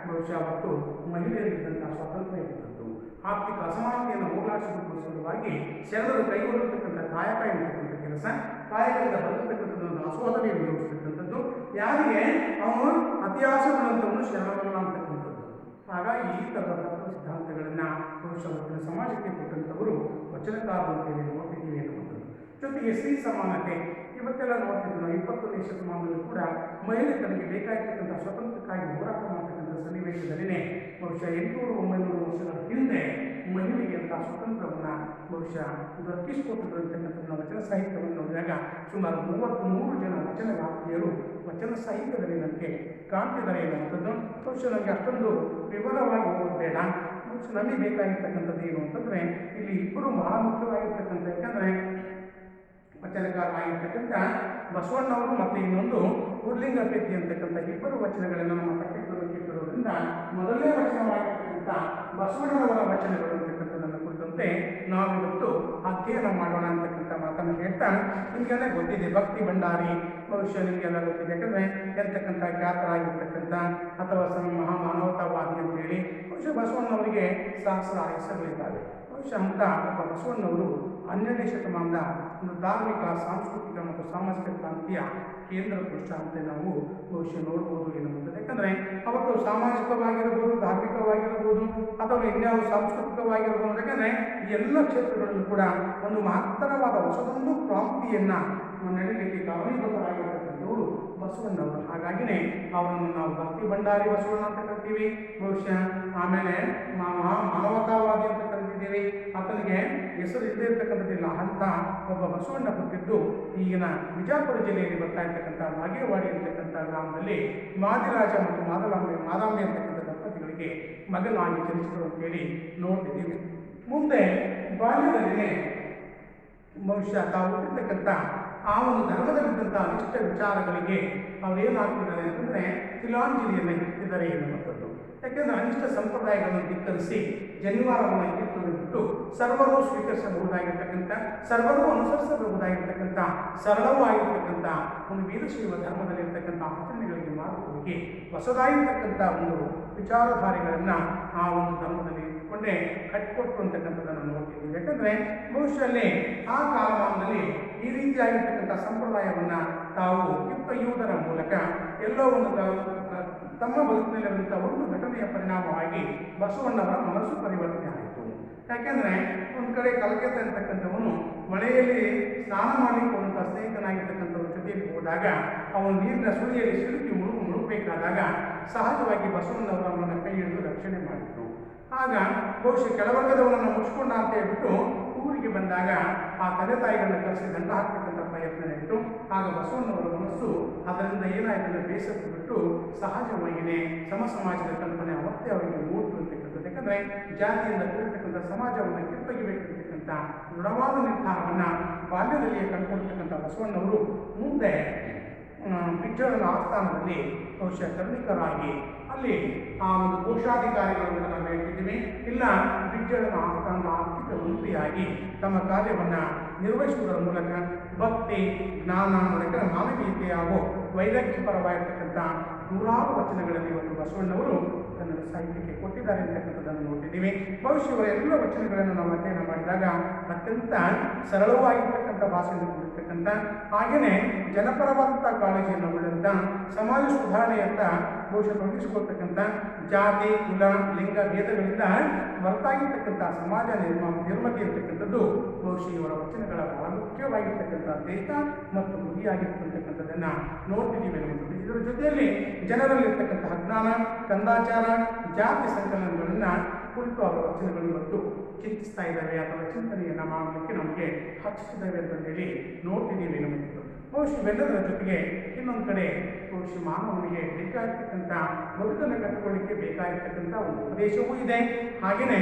ಬಹುಶಃ ಅವತ್ತು ಮಹಿಳೆಯರಿದ್ದಂಥ ಸ್ವಾತಂತ್ರ್ಯ ಇರ್ತದ್ದು. ಆರ್ಥಿಕ ಅಸಮಾನತೆಯನ್ನು ಹೋಗಲಾಡಿಸುವುದರ ಸಲುವಾಗಿ ಶರಣರು ಕೈಗೊಂಡಿರ್ತಕ್ಕಂಥ ಕಾಯಕ ಇರತಕ್ಕಂಥ ಕೆಲಸ, ಕಾಯಕದಿಂದ ಬಂದಿರತಕ್ಕಂಥದ್ದನ್ನು ದಾಸೋಹದಲ್ಲಿ ವಿನಿಯೋಗಿಸ್ತಕ್ಕಂಥದ್ದು. ಯಾರಿಗೆ ಅವನು ಅತಿಯಾಸೆಗಳಂತವನ್ನು ಶರಣರಲ್ಲ ಅಂತಕ್ಕಂಥದ್ದು. ಹಾಗಾಗಿ ಈ ಥರದ ತತ್ವ ಸಿದ್ಧಾಂತಗಳನ್ನು ಬಹುಶಃ ಸಮಾಜಕ್ಕೆ ಕೊಟ್ಟಂಥವರು ವಚನಕಾರರು ಅಂತೇಳಿ ನೋಡ್ತಿದ್ದೀವಿ ಅನ್ನುವಂಥದ್ದು. ಜೊತೆಗೆ ಸ್ತ್ರೀ ಸಮಾನತೆ ಇವತ್ತೆಲ್ಲ ನೋಡ್ತಿದ್ವಿ ನಾವು. 21ನೇ ಶತಮಾನದಲ್ಲೂ ಕೂಡ ಮಹಿಳೆ ತನಗೆ ಬೇಕಾಗಿರ್ತಕ್ಕಂಥ ಸ್ವತಂತ್ರಕ್ಕಾಗಿ ಹೋರಾಟ ಮಾಡ್ತಕ್ಕಂಥ ಸನ್ನಿವೇಶದಲ್ಲಿನೇ ಬಹುಶಃ 800-900 ವರ್ಷಗಳ ಹಿಂದೆ ಮಹಿಳೆಗೆ ಅಂತ ಸ್ವತಂತ್ರವನ್ನು ಬಹುಶಃ ದೊರಕಿಸಿಕೊಟ್ಟಿರುವಂತಕ್ಕಂಥ ವಚನ ಸಾಹಿತ್ಯವನ್ನು ನೋಡಿದಾಗ ಸುಮಾರು 33 ಜನ ವಚನಗಾರ್ತಿಯರು ವಚನ ಸಾಹಿತ್ಯದಲ್ಲಿ ನನಗೆ ಕಾಣ್ತಿದ್ದಾರೆ ಎನ್ನುವಂಥದ್ದು. ಬಹುಶಃ ನನಗೆ ಅಷ್ಟೊಂದು ವಿವರವಾಗಿ ಹೋಗೋದು ಬೇಡ. ಬಹುಶಃ ನಮಗೆ ಬೇಕಾಗಿರ್ತಕ್ಕಂಥದ್ದು ಏನು ಅಂತಂದರೆ ಇಲ್ಲಿ ಇಬ್ಬರು ಬಹಳ ಮುಖ್ಯವಾಗಿರ್ತಕ್ಕಂಥ, ಯಾಕಂದರೆ ವಚನಕಾರರಾಗಿರ್ತಕ್ಕಂಥ ಬಸವಣ್ಣವರು ಮತ್ತು ಇನ್ನೊಂದು ಉರ್ಲಿಂಗಪೆತ್ತಿ ಅಂತಕ್ಕಂಥ ಇಬ್ಬರು ವಚನಗಳನ್ನು ನಮ್ಮ ಪಠ್ಯಕ್ರಮಕ್ಕಿಟ್ಟಿರೋದ್ರಿಂದ ಮೊದಲನೇ ವಚನವಾಗಿರ್ತಕ್ಕಂಥ ಬಸವಣ್ಣನವರ ವಚನಗಳು ಅಂತಕ್ಕಂಥದ್ದನ್ನು ಕುರಿತಂತೆ ನಾವಿವತ್ತು ಅಧ್ಯಯನ ಮಾಡೋಣ ಅಂತಕ್ಕಂಥ ಮಾತನ್ನು ಹೇಳ್ತಾ, ನಿಮಗೆಲ್ಲ ಗೊತ್ತಿದೆ ಭಕ್ತಿ ಭಂಡಾರಿ, ಬಹುಶಃ ನಿಮಗೆಲ್ಲ ಗೊತ್ತಿದೆ. ಯಾಕಂದರೆ ಎಂತಕ್ಕಂಥ ಖ್ಯಾತರಾಗಿರ್ತಕ್ಕಂಥ ಅಥವಾ ಮಹಾಮಾನವತಾವಾದಿ ಅಂತೇಳಿ ಬಹುಶಃ ಬಸವಣ್ಣವರಿಗೆ ಸಹಸ್ರ ಹೆಸರುಗಳಿದ್ದಾವೆ. ಬಹುಶಃ ಅಂತ ಒಬ್ಬ ಬಸವಣ್ಣವರು 12ನೇ ಶತಮಾನದ ಒಂದು ಧಾರ್ಮಿಕ, ಸಾಂಸ್ಕೃತಿಕ ಮತ್ತು ಸಾಮಾಜಿಕ ಕ್ರಾಂತಿಯ ಕೇಂದ್ರ ಪುರುಷ ಅಂತ ನಾವು ಬಹುಶಃ ನೋಡ್ಬೋದು ಎನ್ನುವಂಥದ್ದು. ಯಾಕಂದರೆ ಅವತ್ತು ಸಾಮಾಜಿಕವಾಗಿರ್ಬೋದು, ಧಾರ್ಮಿಕವಾಗಿರ್ಬೋದು ಅಥವಾ ಇನ್ಯಾವ ಸಾಂಸ್ಕೃತಿಕವಾಗಿರ್ಬೋದು, ಯಾಕಂದರೆ ಈ ಎಲ್ಲ ಕ್ಷೇತ್ರಗಳಲ್ಲೂ ಕೂಡ ಒಂದು ಮಹತ್ತರವಾದ ಹೊಸದೊಂದು ಕ್ರಾಂತಿಯನ್ನು ನಡೆಯಲಿಕ್ಕೆ ಕಾರಣೀಭೂತರಾಗಿರ್ತಕ್ಕಂಥವರು ಬಸವಣ್ಣವರು. ಹಾಗಾಗಿನೇ ಅವರನ್ನು ನಾವು ಭಕ್ತಿ ಭಂಡಾರಿ ಬಸವಣ್ಣ ಅಂತ ಕರಿತೀವಿ. ಬಹುಶಃ ಆಮೇಲೆ ಮಾನವತಾವಾದಿ ಅಂತ ಕರಿತಿದ್ದೀವಿ. ಆತನಿಗೆ ಹೆಸರು ಇಲ್ಲದೇ ಇರ್ತಕ್ಕಂಥದ್ದಿಲ್ಲ ಅಂತ ಒಬ್ಬ ಬಸವಣ್ಣ ಹುಟ್ಟಿದ್ದು ಈಗಿನ ವಿಜಯಪುರ ಜಿಲ್ಲೆಯಲ್ಲಿ ಬರ್ತಾ ಇರ್ತಕ್ಕಂಥ ಬಾಗೇವಾಡಿ ಅಂತಕ್ಕಂಥ ಗ್ರಾಮದಲ್ಲಿ ಮಾದಿರಾಜ ಮತ್ತು ಮಾದಾಂಬೆ ಅಂತಕ್ಕಂಥ ದಂಪತಿಗಳಿಗೆ ಮಗನಾಗಿ ಜನಿಸಿದರು ಅಂತೇಳಿ ನೋಡ್ತಿದ್ದೀವಿ. ಮುಂದೆ ಬಾಲ್ಯದಲ್ಲಿನೇ ಬಹುಶಃ ತಾವು ಹುಟ್ಟಿರ್ತಕ್ಕಂಥ ಆ ಒಂದು ಧರ್ಮದಲ್ಲಿದ್ದಂಥ ಅನಿಷ್ಟ ವಿಚಾರಗಳಿಗೆ ಅವರೇನಾಗ್ತಿದ್ದಾರೆ ಅಂತಂದರೆ ತಿಲಾಂಜಲಿಯನ್ನು ಇಟ್ಟಿದ್ದಾರೆ ಎನ್ನುವಂಥದ್ದು. ಯಾಕೆಂದರೆ ಅನಿಷ್ಟ ಸಂಪ್ರದಾಯಗಳನ್ನು ಧಿಕ್ಕರಿಸಿ ಜನಿವಾರವನ್ನು ಕಿತ್ತುಬಿಟ್ಟು ಸರ್ವರೂ ಸ್ವೀಕರಿಸಬಹುದಾಗಿರ್ತಕ್ಕಂಥ, ಸರ್ವರೂ ಅನುಸರಿಸಬಹುದಾಗಿರ್ತಕ್ಕಂಥ, ಸರಳವಾಗಿರ್ತಕ್ಕಂಥ ಒಂದು ವೀರಶೈವ ಧರ್ಮದಲ್ಲಿರ್ತಕ್ಕಂಥ ಆಚರಣೆಗಳಿಗೆ ಮಾರು ಹೋಗಿ ಹೊಸದಾಗಿರ್ತಕ್ಕಂಥ ಒಂದು ವಿಚಾರಧಾರೆಗಳನ್ನು ಆ ಒಂದು ಧರ್ಮದಲ್ಲಿ ಇಟ್ಟುಕೊಂಡೇ ಕಟ್ಟಿಕೊಟ್ಟು ಅಂತಕ್ಕಂಥದ್ದನ್ನು ನೋಡ್ತಿದ್ದೀವಿ. ಯಾಕಂದರೆ ಬಹುಶಃ ಆ ಕಾಲಮಾನದಲ್ಲಿ ಈ ರೀತಿಯಾಗಿರ್ತಕ್ಕಂಥ ಸಂಪ್ರದಾಯವನ್ನು ತಾವು ಕಿತ್ತೊಯ್ಯುವುದರ ಮೂಲಕ ಎಲ್ಲೋ ಒಂದು ತಮ್ಮ ಬದುಕಿನಲ್ಲಿರುವಂಥ ಒಂದು ಘಟನೆಯ ಪರಿಣಾಮವಾಗಿ ಬಸವಣ್ಣವರ ಮನಸ್ಸು ಪರಿವರ್ತನೆ ಆಯಿತು. ಯಾಕೆಂದರೆ ಒಂದು ಕಡೆ ಕಲಕೆತ ಅಂತಕ್ಕಂಥವನು ಮಳೆಯಲ್ಲಿ ಸ್ನಾನ ಮಾಡಲಿಕ್ಕೆ ಒಂದು ಸ್ನೇಹಿತನಾಗಿರ್ತಕ್ಕಂಥವ್ರ ಜೊತೆಯಲ್ಲಿ ಹೋದಾಗ ಅವನು ನೀರಿನ ಸುಳಿಯಲ್ಲಿ ಸಿಲುಕಿ ಮುಳುಗಬೇಕಾದಾಗ ಸಹಜವಾಗಿ ಬಸವಣ್ಣವರು ಅವನನ್ನು ಕೈ ಹಿಡಿದು ರಕ್ಷಣೆ ಮಾಡಿದರು. ಆಗ ಬಹುಶಃ ಕೆಳವರ್ಗದವನನ್ನು ಮುಚ್ಕೊಂಡ ಅಂತ ಹೇಳ್ಬಿಟ್ಟು ಊರಿಗೆ ಬಂದಾಗ ಆ ತಂದೆ ತಾಯಿಗಳನ್ನು ಕರೆಸಿ ದಂಡ ಹಾಕತಕ್ಕಂಥ ಪ್ರಯತ್ನ ನಡೆಯಿತು. ಆಗ ಬಸವಣ್ಣವರ ಮನಸ್ಸು ಅದರಿಂದ ಏನಾಯಿತು ಬೇಸತ್ತು ಬಿಟ್ಟು ಸಹಜವಾಗಿಯೇ ಸಮಾಜದ ಕಲ್ಪನೆ ಅವತ್ತೇ ಅವರಿಗೆ ಮೂಡಿತು ಅಂತಕ್ಕಂಥದ್ದು. ಯಾಕಂದರೆ ಜಾತಿಯಿಂದ ಕೂಡಿರ್ತಕ್ಕಂಥ ಸಮಾಜವನ್ನು ಕಿತ್ತೊಗೆಬೇಕಿರ್ತಕ್ಕಂಥ ದೃಢವಾದ ನಿರ್ಧಾರವನ್ನು ಬಾಲ್ಯದಲ್ಲಿಯೇ ಕಂಡುಕೊಳ್ತಕ್ಕಂಥ ಬಸವಣ್ಣವರು ಮುಂದೆ ಬಿಜ್ಜಳನ ಆಸ್ಥಾನದಲ್ಲಿ ಬಹುಶಃ ಕರ್ಣಿಕರಾಗಿ ಅಲ್ಲಿ ಆ ಒಂದು ಕೋಶಾಧಿಕಾರಿಗಳನ್ನು ನಾವು ಹೇಳ್ತಿದ್ದೀವಿ, ಇಲ್ಲ ಬಿಜ್ಜಳನ ಆಸ್ಥಾನದ ಆರ್ಥಿಕ ಮಂತ್ರಿಯಾಗಿ ತಮ್ಮ ಕಾರ್ಯವನ್ನು ನಿರ್ವಹಿಸುವುದರ ಮೂಲಕ ಭಕ್ತಿ, ಜ್ಞಾನ, ಮಾನವೀಯತೆ ಹಾಗೂ ವೈರಾಗ್ಯಪರವಾಗಿರ್ತಕ್ಕಂಥ ನೂರಾರು ವಚನಗಳಲ್ಲಿ ಒಂದು ಬಸವಣ್ಣವರು ಕನ್ನಡ ಸಾಹಿತ್ಯಕ್ಕೆ ಕೊಟ್ಟಿದ್ದಾರೆ ಅಂತಕ್ಕಂಥದ್ದನ್ನು ನೋಡ್ತಿದ್ದೀವಿ. ಬಹುಶಃ ಇವರ ಎಲ್ಲ ವಚನಗಳನ್ನು ನಾವು ಅಧ್ಯಯನ ಮಾಡಿದಾಗ ಅತ್ಯಂತ ಸರಳವಾಗಿರ್ತಕ್ಕಂಥ ಭಾಷೆಯನ್ನು ಕೊಡಿರ್ತಕ್ಕಂಥ, ಹಾಗೆಯೇ ಜನಪರವಾದಂಥ ಕಾಳಜಿಯನ್ನು ಉಳ್ಳಂಥ, ಸಮಾಜ ಸುಧಾರಣೆಯಂತ ಬಹುಶಃ ತೊಡಗಿಸಿಕೊಳ್ತಕ್ಕಂಥ, ಜಾತಿ, ಕುಲ, ಲಿಂಗ ಭೇದಗಳಿಂದ ಹೊರತಾಗಿರ್ತಕ್ಕಂಥ ಸಮಾಜ ನಿರ್ಮತಿ ಇರ್ತಕ್ಕಂಥದ್ದು ಬಹುಶಃ ಇವರ ವಚನಗಳ ಬಹಳ ಮುಖ್ಯವಾಗಿರ್ತಕ್ಕಂಥ ದೇಶ ಮತ್ತು ಗುರಿಯಾಗಿರ್ತಕ್ಕಂಥದ್ದನ್ನು ನೋಡ್ತಿದ್ದೀವಿ ಅನ್ನುವಂಥದ್ದು. ಇದರ ಜೊತೆಯಲ್ಲಿ ಜನರಲ್ಲಿರ್ತಕ್ಕಂಥ ಅಜ್ಞಾನ, ಕಂದಾಚಾರ, ಜಾತಿ ಸಂಕಲನಗಳನ್ನು ಕುರಿತು ಅವರ ವಚನಗಳು ಇವತ್ತು ಚಿಂತಿಸ್ತಾ ಇದ್ದಾವೆ ಅಥವಾ ಚಿಂತನೆಯನ್ನು ಮಾಡಲಿಕ್ಕೆ ನಮಗೆ ಹಚ್ಚಿದ್ದಾವೆ ಅಂತಂದೇಳಿ ನೋಡ್ತಿದ್ದೀವಿ ಅನ್ನುವಂಥದ್ದು. ಬಹುಶಃ ಇವೆಲ್ಲದರ ಜೊತೆಗೆ ಇನ್ನೊಂದು ಕಡೆ ಬಹುಶಃ ಮಾನವನಿಗೆ ಬೇಕಾಗಿರ್ತಕ್ಕಂಥ ಬದುಕನ್ನು ಕಟ್ಟಿಕೊಳ್ಳಿಕ್ಕೆ ಬೇಕಾಗಿರ್ತಕ್ಕಂಥ ಒಂದು ಉಪದೇಶವೂ ಇದೆ. ಹಾಗೆಯೇ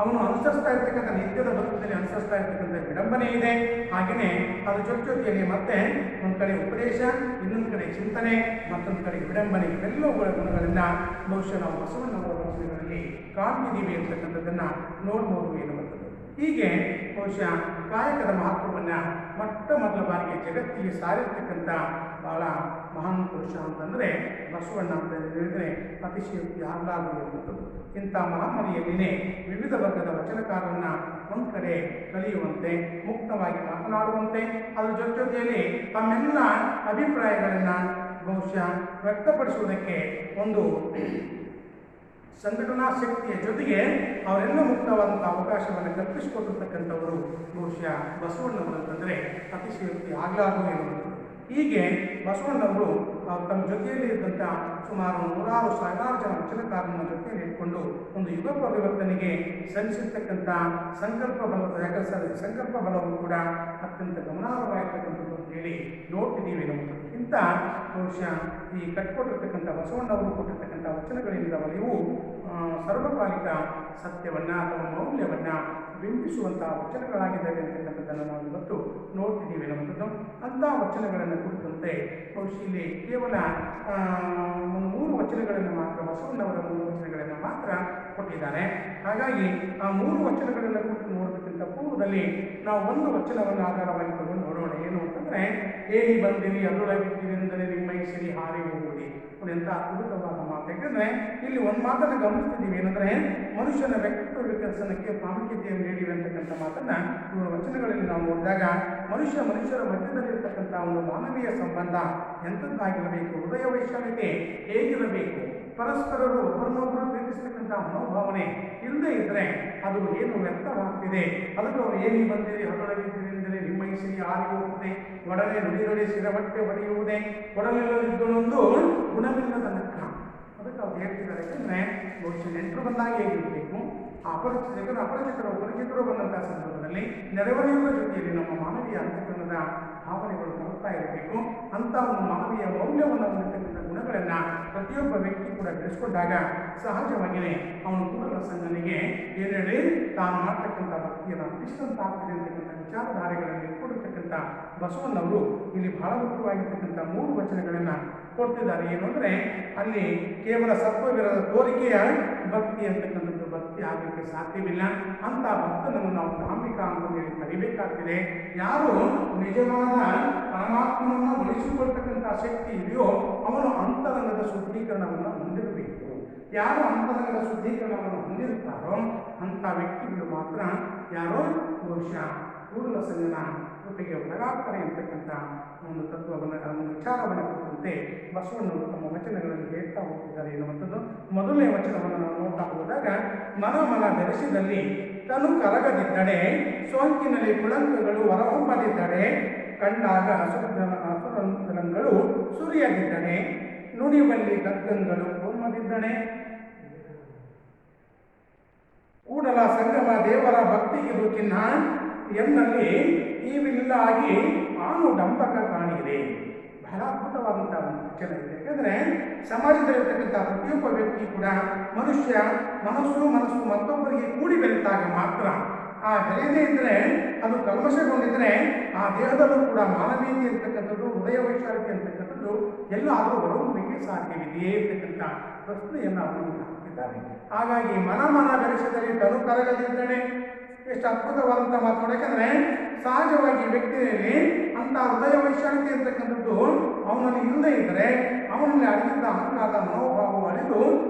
ಅವನು ಅನುಸರಿಸ್ತಾ ಇರ್ತಕ್ಕಂಥ ನಿತ್ಯದ ಬದುಕಿನಲ್ಲಿ ಅನುಸರಿಸ್ತಾ ಇರ್ತಕ್ಕಂಥ ವಿಡಂಬನೆ ಇದೆ. ಹಾಗೆಯೇ ಅದ್ರ ಜೊತೆಯಲ್ಲಿ ಮತ್ತೆ ಒಂದು ಕಡೆ ಉಪದೇಶ, ಇನ್ನೊಂದು ಕಡೆ ಚಿಂತನೆ, ಮತ್ತೊಂದು ಕಡೆ ವಿಡಂಬನೆ, ಇವೆಲ್ಲವುಗಳ ಗುಣಗಳನ್ನು ಬಹುಶಃ ನಾವು ಬಸವಣ್ಣವರ ವಚನಗಳಲ್ಲಿ ಕಾಣ್ತಿದ್ದೀವಿ ಅಂತಕ್ಕಂಥದ್ದನ್ನು ನೋಡ್ಬೋದು ಎನ್ನುವಂಥದ್ದು. ಹೀಗೆ ಬಹುಶಃ ಕಾಯಕದ ಮಹತ್ವವನ್ನು ಮೊಟ್ಟ ಮೊದಲ ಬಾರಿಗೆ ಜಗತ್ತಿಗೆ ಸಾರಿರ್ತಕ್ಕಂಥ ಬಹಳ ಮಹಾನ್ ಪುರುಷ ಅಂತಂದರೆ ಬಸವಣ್ಣ ಅಂತ ಹೇಳಿದರೆ ಅತಿಶಯೋಕ್ತಿ ಆಗಲಾರದು ಎನ್ನುವಂಥದ್ದು. ಇಂಥ ಮಹಾಮರಿಯಲ್ಲಿನೇ ವಿವಿಧ ವರ್ಗದ ವಚನಕಾರರನ್ನು ಒಂದು ಕಡೆ ಕಲಿಯುವಂತೆ, ಮುಕ್ತವಾಗಿ ಮಾತನಾಡುವಂತೆ, ಅದರ ಜೊತೆಯಲ್ಲಿ ತಮ್ಮೆಲ್ಲ ಅಭಿಪ್ರಾಯಗಳನ್ನು ಬಹುಶಃ ವ್ಯಕ್ತಪಡಿಸುವುದಕ್ಕೆ ಒಂದು ಸಂಘಟನಾ ಶಕ್ತಿಯ ಜೊತೆಗೆ ಅವರೆಲ್ಲ ಮುಕ್ತವಾದಂಥ ಅವಕಾಶವನ್ನು ಕಲ್ಪಿಸಿಕೊಟ್ಟಿರ್ತಕ್ಕಂಥವರು ಬಹುಶಃ ಬಸವಣ್ಣವರು ಅಂತಂದರೆ ಅತಿಶಯೋಕ್ತಿ ಆಗಲಾರದು ಎನ್ನುವಂಥದ್ದು. ಹೀಗೆ ಬಸವಣ್ಣವರು ತಮ್ಮ ಜೊತೆಯಲ್ಲಿ ಇದ್ದಂಥ ಸುಮಾರು 100,000 ಜನ ವಚನಕಾರನ ಜೊತೆಯಲ್ಲಿ ಇಟ್ಕೊಂಡು ಒಂದು ಯುಗ ಪರಿವರ್ತನೆಗೆ ಶ್ರಮಿಸಿರ್ತಕ್ಕಂಥ ಸಂಕಲ್ಪ ಬಲವು ಕೂಡ ಅತ್ಯಂತ ಗಮನಾರ್ಹವಾಗಿರ್ತಕ್ಕಂಥದ್ದು ಅಂತ ಹೇಳಿ ನೋಡ್ತಿದ್ದೀವಿ. ನಮ್ಮಕ್ಕಿಂತ ಬಹುಶಃ ಈ ಕಟ್ಕೊಟ್ಟಿರ್ತಕ್ಕಂಥ ಬಸವಣ್ಣವರು ಕೊಟ್ಟಿರ್ತಕ್ಕಂಥ ವಚನಗಳಿಂದ ಇವು ಸರ್ವಕಾಲಿಕ ಸತ್ಯವನ್ನು ಅಥವಾ ಮೌಲ್ಯವನ್ನು ಬಿಂಬಿಸುವಂತಹ ವಚನಗಳಾಗಿದ್ದಾವೆ ಅಂತಕ್ಕಂಥದ್ದನ್ನು ನಾವು ಇವತ್ತು ನೋಡ್ತಿದ್ದೀವಿ. ನಮ್ಮದು ಅಂಥ ವಚನಗಳನ್ನು ಕುರಿತಂತೆ ಬಹುಶಃ ಇಲ್ಲಿ ಕೇವಲ 3 ವಚನಗಳನ್ನು ಮಾತ್ರ ಬಸವಣ್ಣವರ 3 ವಚನಗಳನ್ನು ಮಾತ್ರ ಕೊಟ್ಟಿದ್ದಾರೆ. ಹಾಗಾಗಿ ಆ 3 ವಚನಗಳನ್ನು ಕುರಿತು ನೋಡೋದಕ್ಕಿಂತ ಪೂರ್ವದಲ್ಲಿ ನಾವು ಒಂದು ವಚನವನ್ನು ಆಧಾರವಾಗಿ ತಗೊಂಡು ನೋಡೋಣ. ಏನು ಅಂತಂದರೆ, ಏನಿ ಬಂದಿರಿ ಅರುಳವಿದ್ದೀರೆಂದರೆ ನಿಮ್ಮೈ ಸಿರಿ ಹಾರಿ ಹೋಗುವುದೇ. ಎಂಥ ಅದ್ಭುತವಾದ ಮಾತು. ಯಾಕಂದರೆ ಇಲ್ಲಿ ಒಂದು ಮಾತನ್ನು ಗಮನಿಸ್ತಿದ್ದೀವಿ, ಏನಂದರೆ ಮನುಷ್ಯನ ವ್ಯಕ್ತಿತ್ವ ವಿಕಸನಕ್ಕೆ ಪ್ರಾಮುಖ್ಯತೆಯನ್ನು ನೀಡಿವೆ ಅಂತಕ್ಕಂಥ ಮಾತನ್ನು ಇವರ ವಚನಗಳಲ್ಲಿ ನಾವು ನೋಡಿದಾಗ ಮನುಷ್ಯರ ಮಧ್ಯದಲ್ಲಿರ್ತಕ್ಕಂಥ ಒಂದು ಮಾನವೀಯ ಸಂಬಂಧ ಎಂಥದ್ದಾಗಿರಬೇಕು, ಹೃದಯ ವೈಶಾಲ್ಯತೆ ಹೇಗಿರಬೇಕು, ಪರಸ್ಪರರು ಒಬ್ಬರನ್ನೊಬ್ಬರು ಪ್ರೀತಿಸ್ತಕ್ಕಂಥ ಮನೋಭಾವನೆ ಇಲ್ಲದೆ ಇದ್ದರೆ ಅದು ಏನು ವ್ಯಕ್ತವಾಗ್ತಿದೆ. ಅದಕ್ಕೆ ಅವರು ಏನಿ ಬಂದಿರಿ ಹೊರಡವಿದ್ದೀರೆಂದರೆ ನಿಮ್ಮೈ ಸಿರಿ ಆರಿ ಹೋಗುತ್ತದೆ, ಒಡನೆ ನುಡಿದೊಡೆ ಸಿರವಟ್ಟೆ ಹೊಡೆಯುವುದೇ, ಕೊಡಲಿಲ್ಲದಿದ್ದೊಂದು ಗುಣವಿಲ್ಲದ ಲೆಕ್ಕ. ಅದಕ್ಕೆ ಅವ್ರು ಹೇಳ್ತಿದ್ದಾರೆ. ಯಾಕಂದರೆ ಬಹುಶಃ ನೆಂಟರು ಬಂದಾಗ ಹೇಗಿರಬೇಕು, ಅಪರಿಚಿತರು ಬಂದಂಥ ಸಂದರ್ಭದಲ್ಲಿ ನೆರವರಿಯುವ ಜೊತೆಯಲ್ಲಿ ನಮ್ಮ ಮಾನವೀಯ ಅಂತಃಕರಣದ ಭಾವನೆಗಳು ಬರ್ತಾ ಇರಬೇಕು. ಅಂಥ ಒಂದು ಮಾನವೀಯ ಮೌಲ್ಯವನ್ನು ಹೊಂದಿರತಕ್ಕಂಥ ಗುಣಗಳನ್ನು ಪ್ರತಿಯೊಬ್ಬ ವ್ಯಕ್ತಿ ಕೂಡ ಬೆಳೆಸ್ಕೊಂಡಾಗ ಸಹಜವಾಗಿಯೇ ಅವನು ಕೂಡಲ ಸಂಗನಿಗೆ ಏನೇಳಿ ತಾನು ಮಾಡ್ತಕ್ಕಂಥ ಭಕ್ತಿಯನ್ನು ಅರ್ಪಿಸಿದಂತಾಗ್ತದೆ ಅಂತಕ್ಕಂಥ ವಿಚಾರಧಾರೆಗಳಲ್ಲಿ ಕೊಡಿರ್ತಕ್ಕಂಥ ಬಸವಣ್ಣವರು ಇಲ್ಲಿ ಬಹಳ ಮುಖ್ಯವಾಗಿರ್ತಕ್ಕಂಥ 3 ವಚನಗಳನ್ನು ಕೊಡ್ತಿದ್ದಾರೆ. ಏನು ಅಂದರೆ, ಅಲ್ಲಿ ಕೇವಲ ಸತ್ವವಿರದ ತೋರಿಕೆಯ ಭಕ್ತಿ ಅಂತಕ್ಕಂಥದ್ದು ಭಕ್ತಿ ಆಗಲಿಕ್ಕೆ ಸಾಧ್ಯವಿಲ್ಲ. ಅಂಥ ಭಕ್ತನನ್ನು ನಾವು ಧಾರ್ಮಿಕ ಅಂತ ಹೇಳಿ ಕರಿಬೇಕಾಗ್ತದೆ. ಯಾರು ನಿಜವಾದ ಪರಮಾತ್ಮನನ್ನು ಉಳಿಸಿಕೊಳ್ತಕ್ಕಂಥ ಶಕ್ತಿ ಇದೆಯೋ ಅವನು ಅಂತರಂಗದ ಶುದ್ಧೀಕರಣವನ್ನು ಹೊಂದಿರಬೇಕು. ಯಾರು ಅಂತರಂಗದ ಶುದ್ಧೀಕರಣವನ್ನು ಹೊಂದಿರುತ್ತಾರೋ ಅಂಥ ವ್ಯಕ್ತಿಗಳು ಮಾತ್ರ ಯಾರೋ ಬಹುಶಃ ಕೂಡಲ ಸಂಗನ ಕೃಪೆಗೆ ಒಳಗಾಗ್ತಾರೆ ಅಂತಕ್ಕಂಥ ಒಂದು ತತ್ವವನ್ನು, ಒಂದು ವಿಚಾರವನ್ನು ಕುರಿತಂತೆ ಬಸವಣ್ಣವರು ತಮ್ಮ ವಚನಗಳಲ್ಲಿ ಹೇಳ್ತಾ ಹೋಗ್ತಿದ್ದಾರೆ ಎನ್ನುವಂಥದ್ದು. ಮೊದಲನೇ ವಚನವನ್ನು ನಾವು ನೋಡ್ತಾ ಹೋದಾಗ, ಮನ ಬೆರೆಸಿದಲ್ಲಿ ತನು ಕರಗದಿದ್ದಡೆ, ಸೋಂಕಿನಲ್ಲಿ ಕುಳಂಕಗಳು ಹೊರಹೊಮ್ಮದಿದ್ದಡೆ, ಕಂಡಾಗ ಹಸುರಂಗಳು ಸುರಿಯದಿದ್ದಡೆ, ನುಡಿವಲ್ಲಿ ಗದ್ದಗಳು ಹೊಮ್ಮದಿದ್ದಡೆ, ಕೂಡಲ ಸಂಗಮ ದೇವರ ಭಕ್ತಿಗಿದು ಚಿನ್ನ ಎನ್ನಲ್ಲಿ ಈವಿಲ್ಲಾಗಿ ಆನು ಡಂಬಕ ಕಾಣಿದೆ. ಬಹಳ ಅದ್ಭುತವಾದಂಥ ಒಂದು ವಚನ ಇದೆ. ಯಾಕೆಂದರೆ ಸಮಾಜದಲ್ಲಿರ್ತಕ್ಕಂಥ ಪ್ರತಿಯೊಬ್ಬ ವ್ಯಕ್ತಿ ಕೂಡ ಮನಸ್ಸು ಮತ್ತೊಬ್ಬರಿಗೆ ಕೂಡಿ ಬೆರೆತಾಗ ಮಾತ್ರ, ಆ ಬೆಳೆಯದೇ ಇದ್ದರೆ ಅದು ಕಲ್ಮಶಗೊಂಡಿದ್ದರೆ ಆ ದೇಹದಲ್ಲೂ ಕೂಡ ಮಾನವೀಯತೆ ಅಂತಕ್ಕಂಥದ್ದು, ಹೃದಯ ವೈಶಾಲ್ಯತೆ ಅಂತಕ್ಕಂಥದ್ದು ಎಲ್ಲಾದರೂ ಹೊರಹೊಮ್ಮಲಿಕ್ಕೆ ಸಾಧ್ಯವಿದೆಯೇ ಅಂತಕ್ಕಂಥ ಪ್ರಶ್ನೆಯನ್ನು ಅವರು ಹಾಕಿದ್ದಾರೆ. ಹಾಗಾಗಿ ಮನ ಬೆರೆಸಿದಲ್ಲಿ ತನು ಕರಗದಿದ್ದಡೆ, ಎಷ್ಟು ಅದ್ಭುತವಾದಂಥ ಮಾತು. ಯಾಕಂದರೆ ಸಹಜವಾಗಿ ವ್ಯಕ್ತಿಯಲ್ಲಿ ಅಂಥ ಹೃದಯ ವೈಶಾಲ್ಯತೆ ಅಂತಕ್ಕಂಥದ್ದು ಅವನಲ್ಲಿ ಇಲ್ಲದೇ ಇದ್ದರೆ ಅವನಲ್ಲಿ ಅಳಿದ ಅಹಂಕಾರದ ಮನೋಭಾವವು ಅಳಿದು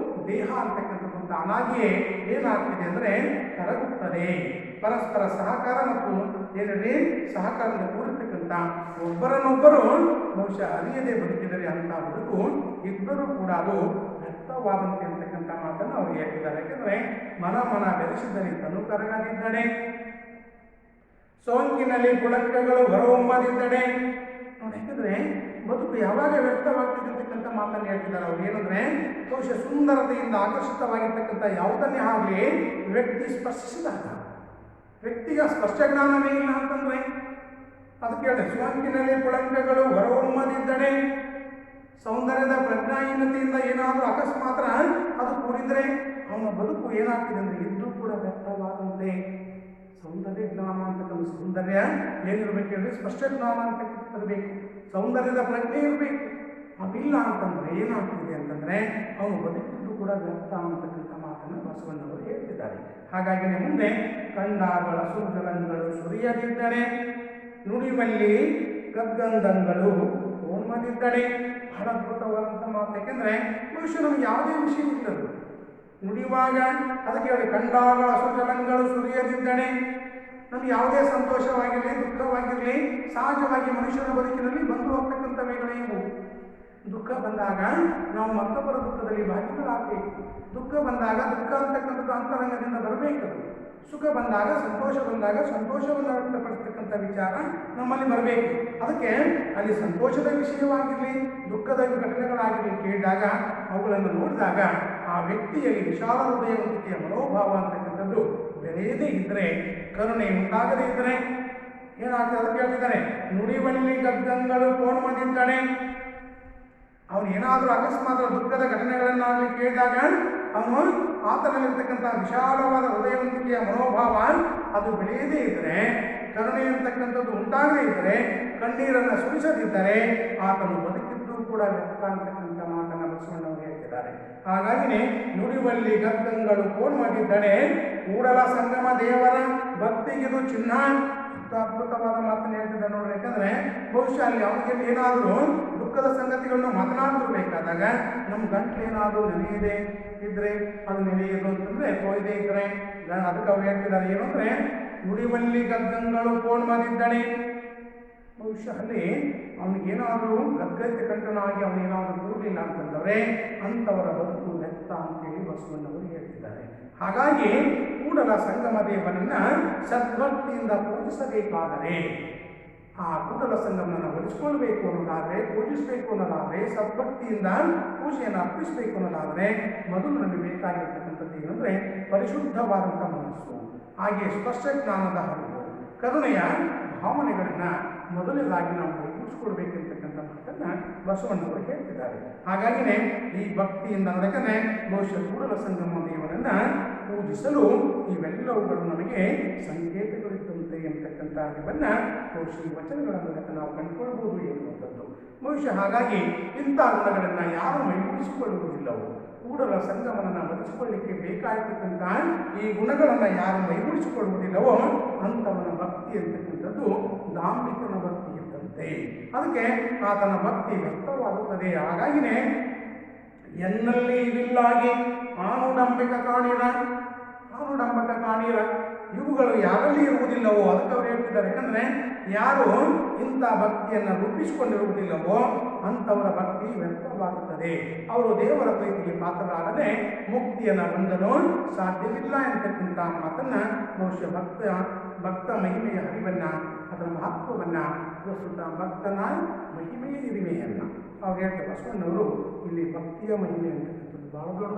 ದೇಹ ಅಂತಕ್ಕಂಥದ್ದು ತಾನಾಗಿಯೇ ಏನಾಗ್ತಿದೆ ಅಂದರೆ ಕರಗುತ್ತದೆ. ಪರಸ್ಪರ ಸಹಕಾರ ಮತ್ತು ಏನಲ್ಲಿ ಸಹಕಾರದಿಂದ ಕೂಡಿರ್ತಕ್ಕಂಥ ಒಬ್ಬರನ್ನೊಬ್ಬರು ಬಹುಶಃ ಅರಿಯದೆ ಬದುಕಿದರೆ ಅಂಥ ಬದುಕು ಇಬ್ಬರೂ ಕೂಡ ಅದು ವ್ಯಕ್ತವಾದಂತೆ ಅಂತಕ್ಕಂಥ ಮಾತನ್ನು ಅವರು ಹೇಳ್ತಿದ್ದಾರೆ. ಯಾಕೆಂದರೆ ಮನ ಬೆರೆಸಿದಲ್ಲಿ ತನು ಕರಗದಿದ್ದಡೆ, ಸೋಂಕಿನಲ್ಲಿ ಕುಳಂಕಗಳು ಹೊರಹೊಮ್ಮದಿದ್ದಡೆ. ನೋಡಿ, ಯಾಕಂದರೆ ಬದುಕು ಯಾವಾಗ ವ್ಯಕ್ತವಾಗ್ತಿದೆ ಅಂತಕ್ಕಂಥ ಮಾತನ್ನು ಹೇಳ್ತಿದ್ದಾರೆ ಅವರು. ಏನಂದರೆ ಬಹುಶಃ ಸುಂದರತೆಯಿಂದ ಆಕರ್ಷಿತವಾಗಿರ್ತಕ್ಕಂಥ ಯಾವುದನ್ನೇ ಆಗಲಿ ವ್ಯಕ್ತಿ ಸ್ಪರ್ಶಿಸಿದಾಗ, ವ್ಯಕ್ತಿಗೆ ಸ್ಪರ್ಶ ಜ್ಞಾನವೇ ಇಲ್ಲ ಅಂತಂದರೆ ಅದಕ್ಕೆ ಹೇಳಿದೆ, ಸೋಂಕಿನಲ್ಲಿ ಕುಳಂಕಗಳು ಹೊರಹೊಮ್ಮದಿದ್ದಡೆ. ಸೌಂದರ್ಯದ ಪ್ರಜ್ಞಾಹೀನತೆಯಿಂದ ಏನಾದರೂ ಅಕಸ್ಮಾತ್ರ ಅದು ಕೂಡಿದರೆ ಅವನ ಬದುಕು ಏನಾಗ್ತಿದೆ ಅಂದರೆ ಇದ್ದು ಕೂಡ ವ್ಯಕ್ತವಾದಂತೆ. ಸೌಂದರ್ಯ ಜ್ಞಾನ ಅಂತಕ್ಕಂಥ ಸೌಂದರ್ಯ ಏನಿರಬೇಕು ಹೇಳಿ, ಸ್ಪಷ್ಟ ಜ್ಞಾನ ಅಂತಕ್ಕಂಥದ್ದು, ಸೌಂದರ್ಯದ ಪ್ರಜ್ಞೆ ಇರಬೇಕು. ಅವಿಲ್ಲ ಅಂತಂದರೆ ಏನಾಗ್ತಿದೆ ಅಂತಂದರೆ ಅವನು ಬದುಕಿದ್ದು ಕೂಡ ವ್ಯಕ್ತ ಅಂತಕ್ಕಂಥ ಮಾತನ್ನು ಬಸವಣ್ಣವರು ಹೇಳ್ತಿದ್ದಾರೆ. ಹಾಗಾಗಿ ಮುಂದೆ ಕಂಡಾಗಳ ಸುಜಲಂಗಳು ಸುರಿಯದಿದ್ದಡೆ, ನುಡಿವಲ್ಲಿ ಗದ್ಗಂಧಗಳು ಓಣ್ಮದಿದ್ದಡೆ. ಬಹಳ ಅದ್ಭುತವಾದಂಥ ಮಾತು. ಯಾಕೆಂದರೆ ಮನುಷ್ಯ ನಮಗೆ ಯಾವುದೇ ವಿಷಯ ಇಲ್ಲದು ನುಡಿಯುವಾಗ ಅದಕ್ಕೆ ಹೇಳಿ ಕಂಡಾಗ ಸುಜಲಂಗಳು ಸುರಿಯದಿದ್ದಡೆ. ನಮಗೆ ಯಾವುದೇ ಸಂತೋಷವಾಗಿರಲಿ ದುಃಖವಾಗಿರಲಿ ಸಹಜವಾಗಿ ಮನುಷ್ಯನ ಬದುಕಿನಲ್ಲಿ ಬಂದು ಹೋಗ್ತಕ್ಕಂಥವುಗಳೇ ಇವು. ದುಃಖ ಬಂದಾಗ ನಾವು ಮತ್ತೊಬ್ಬರ ದುಃಖದಲ್ಲಿ ಭಾಗಿಗಳಾಗಬೇಕು. ದುಃಖ ಬಂದಾಗ ದುಃಖ ಅಂತಕ್ಕಂಥದ್ದು ಅಂತರಂಗದಿಂದ ಬರಬೇಕದು. ಸುಖ ಬಂದಾಗ, ಸಂತೋಷ ಬಂದಾಗ ಸಂತೋಷವನ್ನು ವ್ಯಕ್ತಪಡಿಸ್ತಕ್ಕಂಥ ವಿಚಾರ ನಮ್ಮಲ್ಲಿ ಬರಬೇಕು. ಅದಕ್ಕೆ ಅಲ್ಲಿ ಸಂತೋಷದ ವಿಷಯವಾಗಿರಲಿ, ದುಃಖದ ಘಟನೆಗಳಾಗಿರಲಿ ಕೇಳಿದಾಗ, ಅವುಗಳನ್ನು ನೋಡಿದಾಗ ಆ ವ್ಯಕ್ತಿಯಲ್ಲಿ ವಿಶಾಲ ಹೃದಯವಂತಿಕೆಯ ಮನೋಭಾವ ಅಂತಕ್ಕಂಥದ್ದು ಬೆಳೆಯದೇ ಇದ್ದರೆ, ಕರುಣೆ ಉಂಟಾಗದೇ ಇದ್ದರೆ ಏನಾಗ್ತದೆ ಅಂತ ಹೇಳ್ತಿದ್ದಾರೆ. ನುಡಿವಳ್ಳಿ ಗದ್ದಗಳು ಫೋನ್ ಮಾಡಿದ್ದಾನೆ, ಅವನು ಏನಾದರೂ ಅಕಸ್ಮಾತ್ ದುಃಖದ ಘಟನೆಗಳನ್ನಾಗಲಿ ಕೇಳಿದಾಗ ಅವನು ಆತನಲ್ಲಿರ್ತಕ್ಕಂಥ ವಿಶಾಲವಾದ ಹೃದಯವಂತಿಕೆಯ ಮನೋಭಾವ ಅದು ಬೆಳೆಯದೇ ಇದ್ದರೆ, ಕರುಣೆ ಅಂತಕ್ಕಂಥದ್ದು ಉಂಟಾಗದೇ ಇದ್ದರೆ, ಕಣ್ಣೀರನ್ನು ಸುರಿಸದಿದ್ದರೆ ಆತನು ಬದುಕಿದ್ದು ಕೂಡ ವ್ಯಕ್ತ ಅಂತಕ್ಕಂಥ ಮಾತನ್ನು ಬಸವಣ್ಣವರು ಹೇಳ್ತಿದ್ದಾರೆ. ಹಾಗಾಗಿನೇ ನುಡಿವಳ್ಳಿ ಗದ್ದಗಳು ಫೋನ್ ಮಾಡಿದ್ದಾನೆ, ಕೂಡಲ ಸಂಗಮ ದೇವರ ಭಕ್ತಿಗಿದು ಚಿನ್ನ. ಅದ್ಭುತವಾದ ಮಾತನ್ನು ಹೇಳ್ತಿದ್ದ ನೋಡ್ರಿ. ಯಾಕಂದ್ರೆ ಬಹುಶಃ ಅಲ್ಲಿ ಅವನಿಗೆ ಏನಾದರೂ ದುಃಖದ ಸಂಗತಿಗಳನ್ನು ಮಾತನಾಡ್ತಿರ್ಬೇಕಾದಾಗ ನಮ್ಮ ಗಂಟಲು ಏನಾದರೂ ನೆನೆಯದೆ ಇದ್ರೆ, ಅದು ನೆನೆಯೋದು ಅಂತಂದ್ರೆ ತೊಯ್ದೇ ಇದ್ರೆ ಅದಕ್ಕೆ ಅವ್ರು ಹೇಳ್ತಿದ್ದಾರೆ ಏನು ಅಂದ್ರೆ, ನುಡಿವಳ್ಳಿ ಗದ್ದಗಳು ಫೋನ್ ಮಾಡಿದ್ದಾನೆ. ಬಹುಶಃ ಅಲ್ಲಿ ಅವನಿಗೇನಾದರೂ ಗದ್ಗದ್ದ ಕಂಠನಾಗಿ ಅವನೇನಾದರೂ ಕೂಡಲಿಲ್ಲ ಅಂತಂದರೆ ಅಂಥವರ ಬದುಕು ವ್ಯಕ್ತ ಅಂತೇಳಿ ಬಸವಣ್ಣವರು ಹೇಳ್ತಿದ್ದಾರೆ. ಹಾಗಾಗಿ ಕೂಡಲ ಸಂಗಮ ದೇವನನ್ನ ಸದ್ಭಕ್ತಿಯಿಂದ ಪೂಜಿಸಬೇಕಾದರೆ, ಆ ಕೂಡಲ ಸಂಗಮನ ಒಲಿಸ್ಕೊಳ್ಬೇಕು ಅನ್ನೋದಾದರೆ, ಪೂಜಿಸಬೇಕು ಅನ್ನೋದಾದರೆ, ಸದ್ಭಕ್ತಿಯಿಂದ ಪೂಜೆಯನ್ನು ಅರ್ಪಿಸಬೇಕು ಅನ್ನೋದಾದರೆ ಮೊದಲು ನಮಗೆ ಬೇಕಾಗಿರ್ತಕ್ಕಂಥದ್ದು ಏನಂದರೆ ಪರಿಶುದ್ಧವಾದಂಥ ಮನಸ್ಸು, ಹಾಗೆ ಸ್ಪಷ್ಟ ಜ್ಞಾನದ ಹರಿವು, ಕರುಣೆಯ ಭಾವನೆಗಳನ್ನು ಮೊದಲನೇದಾಗಿ ನಾವು ಕೂಡಿಸ್ಕೊಡ್ಬೇಕಿರ್ತಕ್ಕಂಥ ಮಾತನ್ನು ಬಸವಣ್ಣವರು ಹೇಳ್ತಿದ್ದಾರೆ. ಹಾಗಾಗಿನೇ ಈ ಭಕ್ತಿಯಿಂದ ಯಾಕಂದರೆ ಬಹುಶಃ ಕೂಡಲ ಸಂಗಮ ದೇವರನ್ನು ಪೂಜಿಸಲು ಇವೆಲ್ಲವುಗಳು ನಮಗೆ ಸಂಕೇತಗಳಿದ್ದಂತೆ ಎಂಬತಕ್ಕಂಥ ಅರಿವನ್ನು ಬಹುಶಃ ಈ ವಚನಗಳ ಮೂಲಕ ನಾವು ಕಂಡುಕೊಳ್ಬೋದು ಎನ್ನುವಂಥದ್ದು. ಬಹುಶಃ ಹಾಗಾಗಿ ಇಂಥ ಗುಣಗಳನ್ನು ಯಾರು ಮೈಗೂಡಿಸಿಕೊಳ್ಳುವುದಿಲ್ಲವೋ, ಕೂಡಲ ಸಂಗಮನನ್ನು ಬದುಕಿಕೊಳ್ಳಿಕ್ಕೆ ಬೇಕಾಗಿರ್ತಕ್ಕಂಥ ಈ ಗುಣಗಳನ್ನು ಯಾರು ಮೈಗೂಡಿಸಿಕೊಳ್ಳುವುದಿಲ್ಲವೋ ಅಂಥವನ ಭಕ್ತಿ ಅಂತಕ್ಕಂಥದ್ದು ದಾಂಭಿಕನ ಭಕ್ತಿ ಇದ್ದಂತೆ. ಅದಕ್ಕೆ ಆತನ ಭಕ್ತಿ ವ್ಯಕ್ತವಾಗುತ್ತದೆ. ಹಾಗಾಗಿನೇ ಎನ್ನಲ್ಲಿ ಇವಿಲ್ಲಾಗಿ ಆನುಡಂಬಿಕ ಕಾಣಿರ, ಆನುಡಂಬಕ ಕಾಣಿರ ಇವುಗಳು ಯಾರಲ್ಲಿ ಇರುವುದಿಲ್ಲವೋ ಅದಕ್ಕೆ ಅವರು ಹೇಳ್ತಿದ್ದಾರೆ. ಯಾಕಂದರೆ ಯಾರು ಇಂಥ ಭಕ್ತಿಯನ್ನು ರೂಪಿಸಿಕೊಂಡಿರುವುದಿಲ್ಲವೋ ಅಂಥವರ ಭಕ್ತಿ ವ್ಯಕ್ತವಾಗುತ್ತದೆ. ಅವರು ದೇವರ ಪ್ರೀತಿಗೆ ಪಾತ್ರರಾಗದೆ ಮುಕ್ತಿಯನ್ನು ಹೊಂದಲು ಸಾಧ್ಯವಿಲ್ಲ ಎಂತಕ್ಕಂಥ ಮಾತನ್ನು ಬಹುಶಃ ಭಕ್ತ ಮಹಿಮೆಯ ಹರಿವನ್ನು, ಅದರ ಮಹತ್ವವನ್ನು, ಪ್ರಸ್ತುತ ಭಕ್ತನ ಮಹಿಮೆಯ ಹಿರಿಮೆಯನ್ನು ಅವ್ರು ಹೇಳ್ತಾರೆ. ಬಸವಣ್ಣವರು ಇಲ್ಲಿ ಭಕ್ತಿಯ ಮಹಿಮೆ ಅಂತಕ್ಕಂಥದ್ದು ಬಹಳ ದೊಡ್ಡ